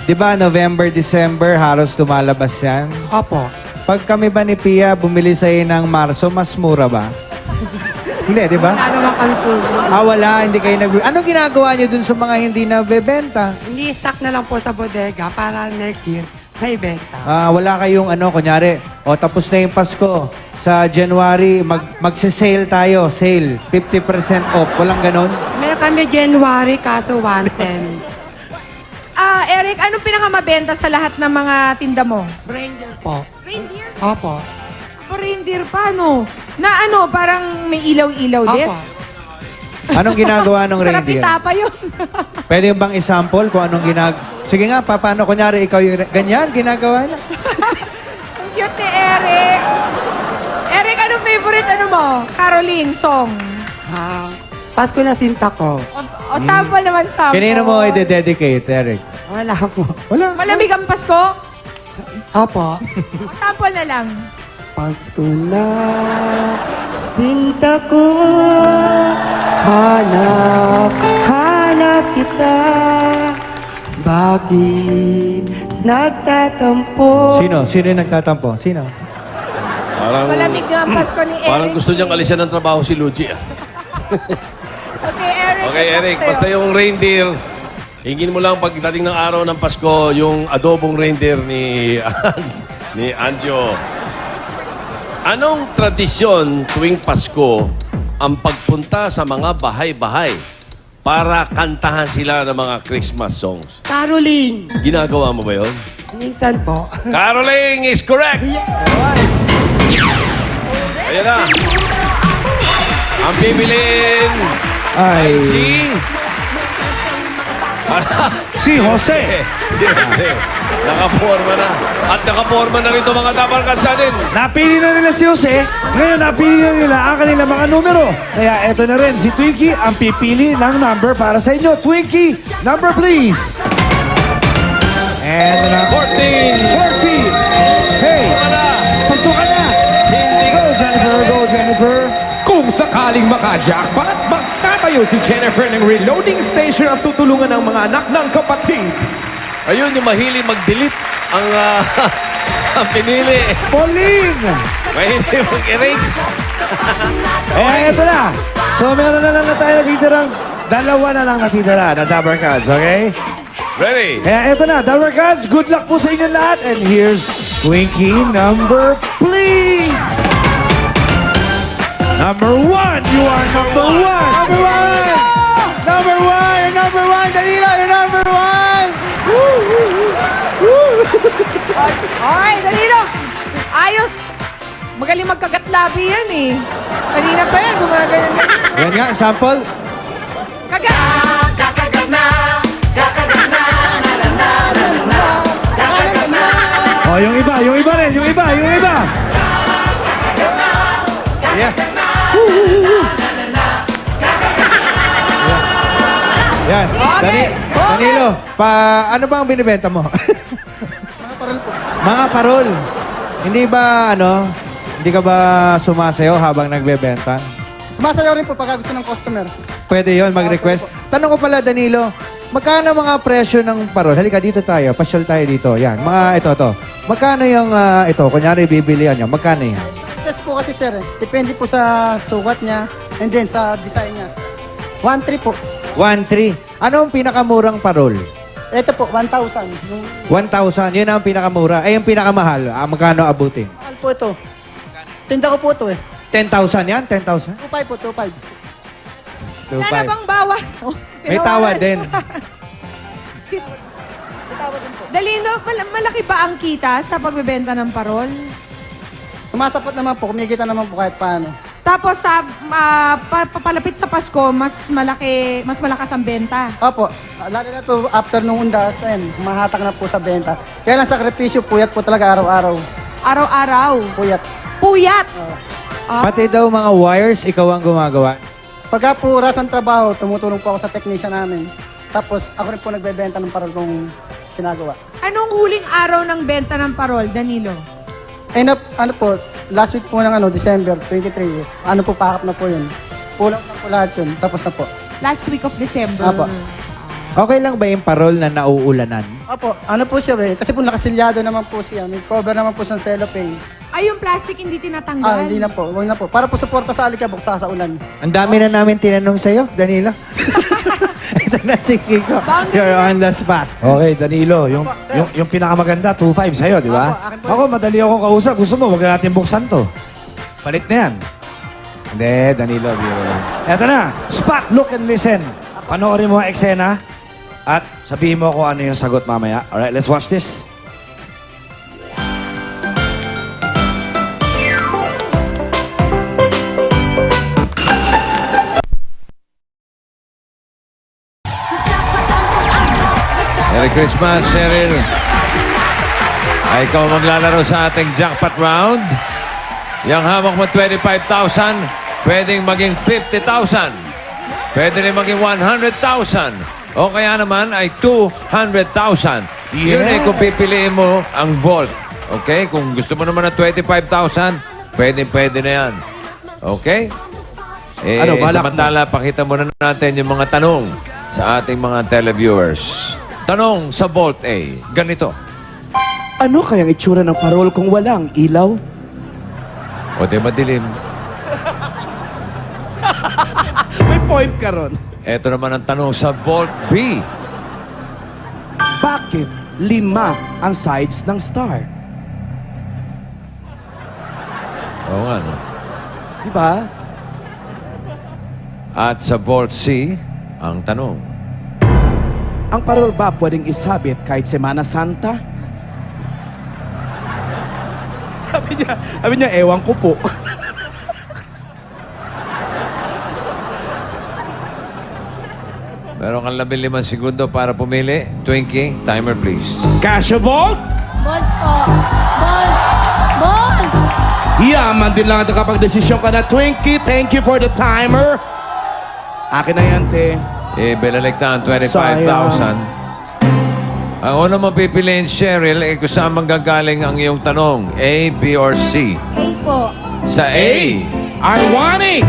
Di ba November, December, halos lumalabas yan? Opo. Pag kami ba ni Pia bumili sa'yo ng Marso, mas mura ba? Hindi, di ba? Wala naman kami po. Wala, hindi kayo nag... Anong ginagawa niyo dun sa mga hindi nabebenta? Ini-stock na lang po sa bodega para next year may benta. Wala kayong kunyari, tapos na yung Pasko. Sa January, magse-sale tayo, sale, 50% off. Walang ganon? Meron kami January, kaso 110. Eric, anong pinakamabenta sa lahat ng mga tinda mo? Ranger po. Reindeer? Opo. Reindeer pa, no? Na parang may ilaw-ilaw din? Opo. Anong ginagawa ng Sarap reindeer? itapa yun. Pwede yung bang i-sample kung anong Sige nga, paano kunyari ikaw yung ganyan ginagawa niya? Ang cute ni Eric. Eric, anong favorite mo? Caroling song. Pasko na sinta ko. O sample naman, sample. Kanino mo i-dedicate, Eric? Wala po. Wala. Malamig ang Pasko? Opo. O sample na lang. Pasko na sinta ko, hanap kita. Bakit nagtatampo? Sino yung nagtatampo? Sino? Malamig na ang Pasko ni Eric. Parang gusto niyang alisan ng trabaho si Luigi. Okay, Eric. Okay, Eric, basta yung reindeer, hingin mo lang pagdating ng araw ng Pasko, yung adobong reindeer ni Anjo. Anong tradisyon tuwing Pasko ang pagpunta sa mga bahay-bahay para kantahan sila ng mga Christmas songs? Caroling. Ginagawa mo ba yun? Minsan po. Caroling is correct! Ayan na. Ang bibilin Ay. si... Si Jose. Si Jose. Nakaporma na. At nakaporma na rin itong mga Dabarkas natin. Napili na nila si Jose. Ngayon, napili na nila ang kanilang mga numero. Kaya eto na rin, si Twinkie ang pipili ng number para sa inyo. Twinkie, number please. And 14. Hey, pasukan na. Go, Jennifer. Go, Jennifer. Kung sakaling maka-jackpot, magtatayo si Jennifer ng reloading station at tutulungan ng mga anak ng kapatid. Ayun, yung mahilig mag-delete ang, ang pinili. Pauline! Mahilig mag-erase. Eto na. So, meron na lang na tayo natitirang dalawa na lang natitira na Dabber Cards, okay? Ready? Kaya eto na, Dabber Cards, good luck po sa inyo lahat. And here's Twinkie number, please! Number 1, you are number 1. Number one! Number one! You're number one! Danilo, you're number one! Ay, Danilo! Ayos! Magaling magkagat-labi yan eh. Kanina pa yan, gumagano na. Yan nga, sample. Kagat! Oh, yung iba rin, yung iba. Yeah. Yan. Danilo, ano ba ang binibenta mo? Mga parol po. Mga parol. Hindi ba, hindi ka ba sumasayaw habang nagbebenta? Sumasayaw rin po pagka gusto ng customer. Pwede yon mag-request. Tanong ko pala, Danilo, magkano mga presyo ng parol? Halika, dito tayo. Pasyal tayo dito. Yan, mga ito. Magkano yung ito? Kunyari, bibili yan. Magkano yan? Yes po kasi sir, depende po sa sukat niya and then sa design niya. 1.3 po. 1.3. Ano ang pinakamurang parol? Ito po, 1,000. 1,000. Yun ang pinakamura. Ay, yung pinakamahal. Magkano abutin? Mahal po ito. Tinda ko po ito eh. 10,000 yan? 10,000? 2.5 po, 2.5. Wala na bang bawas? Oh, May tawa din. Dalino, malaki ba ang kita sa pagbebenta ng parol? Sumasapat naman po, kumikita naman po kahit paano. Tapos sa papalapit sa Pasko, mas malakas ang benta. Opo, lalo na to after nung undas, ayun, mahatak na po sa benta. Kaya lang sakripisyo, puyat po talaga araw-araw. Araw-araw. Puyat. Puyat. Pati daw mga wires, ikaw ang gumagawa. Pagka po oras ang trabaho, tumutulong po ako sa technician namin. Tapos ako rin po nagbebenta ng parol kong ginagawa. Anong huling araw ng benta ng parol, Danilo? Ano po, last week po ng December 23, pakap na po yun. Pulang na po lahat yun, tapos na po. Last week of December. Apo. Okay lang ba yung parol na nauulanan? Opo, ano po siya kasi po nakasilyado naman po siya. May cover naman po siyang cellophane. Ay, yung plastic hindi tinatanggal. Hindi na po, huwag na po. Para po suporta sa alikabok sa ulan. Ang dami na namin tinanong sa'yo, Danilo. Ito na si Kiko. You're on the spot. Okay, Danilo, yung pinakamaganda, 2.5 sa'yo, di ba? Opo, akin po Ako, madali ako kausap. Gusto mo, wag na natin buksan to. Palit na yan. Hindi, Danilo, biro lang. Eto na, spot, look and listen. Panoorin mo ang eksena at sabihin mo kung ano yung sagot mamaya. Alright, let's watch this. Merry Christmas, Cheryl. Ay, ikaw maglalaro sa ating jackpot round. Yang hamak mo 25,000, pwedeng maging 50,000. Pwede rin maging 100,000. O kaya naman ay 200,000. Yun ay kung pipiliin mo ang vault. Okay? Kung gusto mo naman ng 25,000, pwede na yan. Okay? Ano, balak mo? Samantala, pakita muna natin yung mga tanong sa ating mga televiewers. Tanong sa Vault A. Ganito. Ano kayang itsura ng parol kung walang ilaw? O di madilim. May point ka ron. Ito naman ang tanong sa Vault B. Bakit 5 ang sides ng star? Oo nga, no? Di ba? At sa Vault C, ang tanong. Ang parol ba pwedeng isabit kahit Semana Santa? Sabi niya, ewan ko po. Meron kang 15 segundo para pumili. Twinkie, timer please. Cash Vault? Bolt po. Bolt. Bolt. Yaman din lang at nakapag-desisyon ka na. Twinkie, thank you for the timer. Akin na yan, te. Binaligtaan 25,000. Ang unang mapipiliin, Cheryl, kung saan manggagaling ang iyong tanong? A, B, or C? A po. Sa A. Arwani!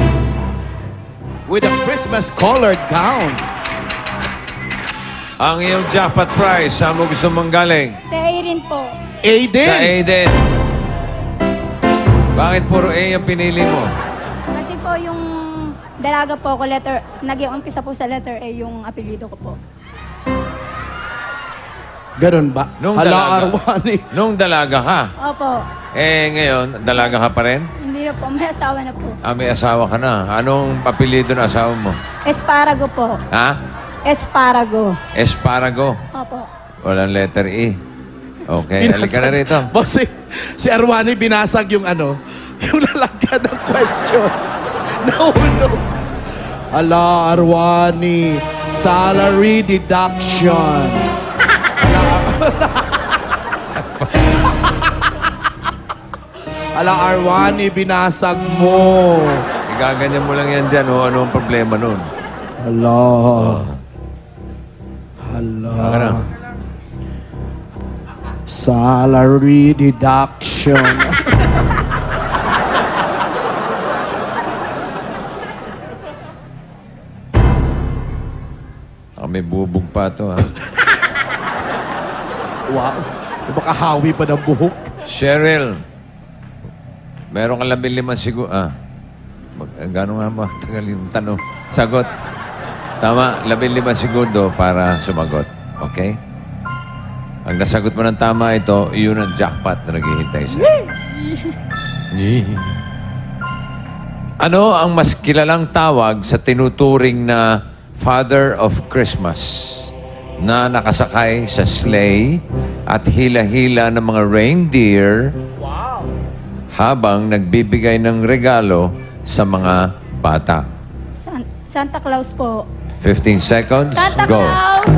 With a Christmas colored gown. Ang iyong jackpot prize, saan mo gusto manggaling? Sa A rin po. Aiden! Sa A din. Bakit puro A ang pinili mo? Kasi po yung dalaga po ako, nag-umpisa po sa letter A yung apelyido ko po. Ganun ba? Nung Hala, dalaga. Arwani. Nung dalaga ka. Opo. Ngayon, dalaga ka pa rin? Hindi na po, may asawa na po. May asawa ka na. Anong apelyido ng asawa mo? Esparago po. Ha? Esparago. Esparago. Opo. Walang letter E. Okay, halika na rito. Boss, si Arwani binasag yung yung lalagyan ng question. Nahulog. Ala, Arwani. Salary deduction. Ala, Arwani, binasag mo. Igaganyan mo lang yan dyan. Ano ang problema nun? Ala. Ala. Ano? Salary deduction. May bubog pa to, ha? Wow. Baka hawi pa ng buhok. Cheryl, meron kang 15 siguro. Gano'n nga ba? Tagal yung tanong. Sagot. Tama, 15 segundo para sumagot. Okay? Ang nasagot mo ng tama ito, yun ang jackpot na naghihintay sa'yo. Ano ang mas kilalang tawag sa tinuturing na Father of Christmas na nakasakay sa sleigh at hila-hila ng mga reindeer habang nagbibigay ng regalo sa mga bata? Santa Claus po. 15 seconds, Santa go. Claus!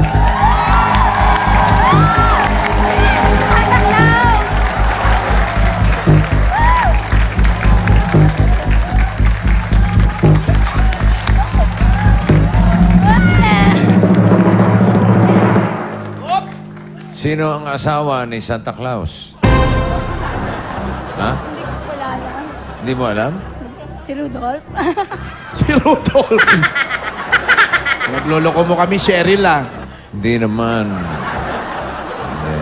Sino ang asawa ni Santa Claus? Ha? Wala lang. Hindi mo alam? Si Rudolph. Si Rudolph. Nagloloko mo kami, Cheryl, ah. Hindi naman. Hindi.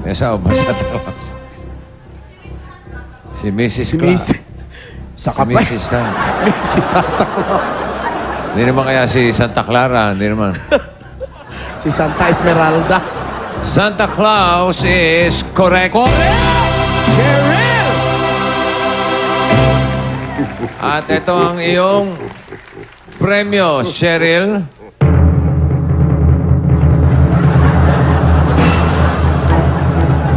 May asawa ba Santa Claus? Si Mrs. Si Claus. Sa Si Mrs. Santa. Si Santa Claus. Hindi naman kaya si Santa Clara. Hindi naman. Si Santa Esmeralda. Santa Claus is correct. Cheryl! At ito ang iyong premyo, Cheryl.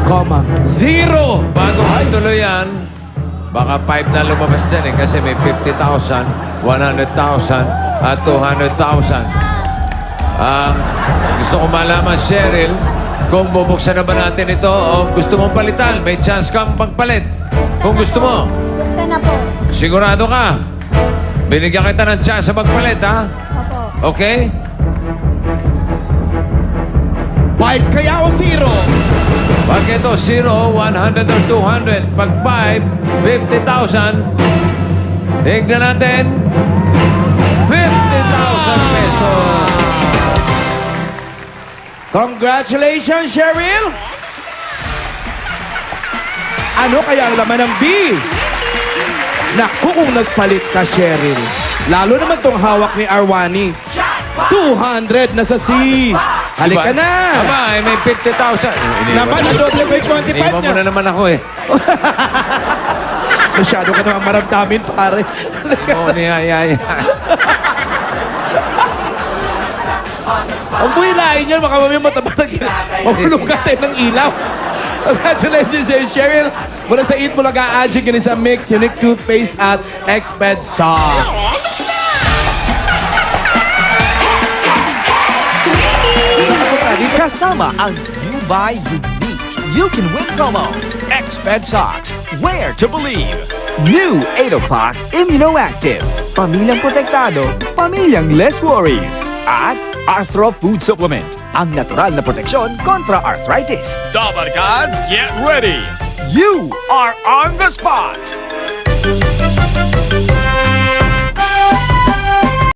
Comma. Zero! Bago patuloy yan, baka 5 na lumabas dyan kasi may 50,000, 100,000, at 200,000. Gusto ko malaman, Cheryl, kung bubuksan na ba natin ito o gusto mong palitan. May chance kang pagpalit. Kung gusto mo. Buksan na po. Sigurado ka. Binigyan kita ng chance sa magpalit, ha? Opo. Okay? 5 kaya o zero? Pag ito, 0, 100 or 200. Pag 5, 50,000. Tignan natin. 50,000 pesos. Congratulations, Cheryl! Ano kaya ang laman ng B? Naku, kung nagpalit ka, Cheryl. Lalo naman tong hawak ni Arwani. 200 na sa C. Halika na! Aba, may 50,000. Naman, nadoble ko yung 25 Iniwan mo niya. na naman ako, eh. Masyado ka naman maramdamin, pare. Oo, niyayaya. Ang buhilahin niyan, baka mamaya mataba mahulog ka tayo ng ilaw. Congratulations sa'yo, Cheryl. Mula sa Eat Bulaga, Ajig, sa Mix, Unique Toothpaste at Exped Soft. Kasama ang You Buy Unique You Can Win promo. X-Bed Socks, Where to Believe. New 8 o'clock Immunoactive. Pamilyang protektado, pamilyang less worries. At Arthro Food Supplement, ang natural na proteksyon kontra arthritis. Dabarkads, get ready! You are on the spot!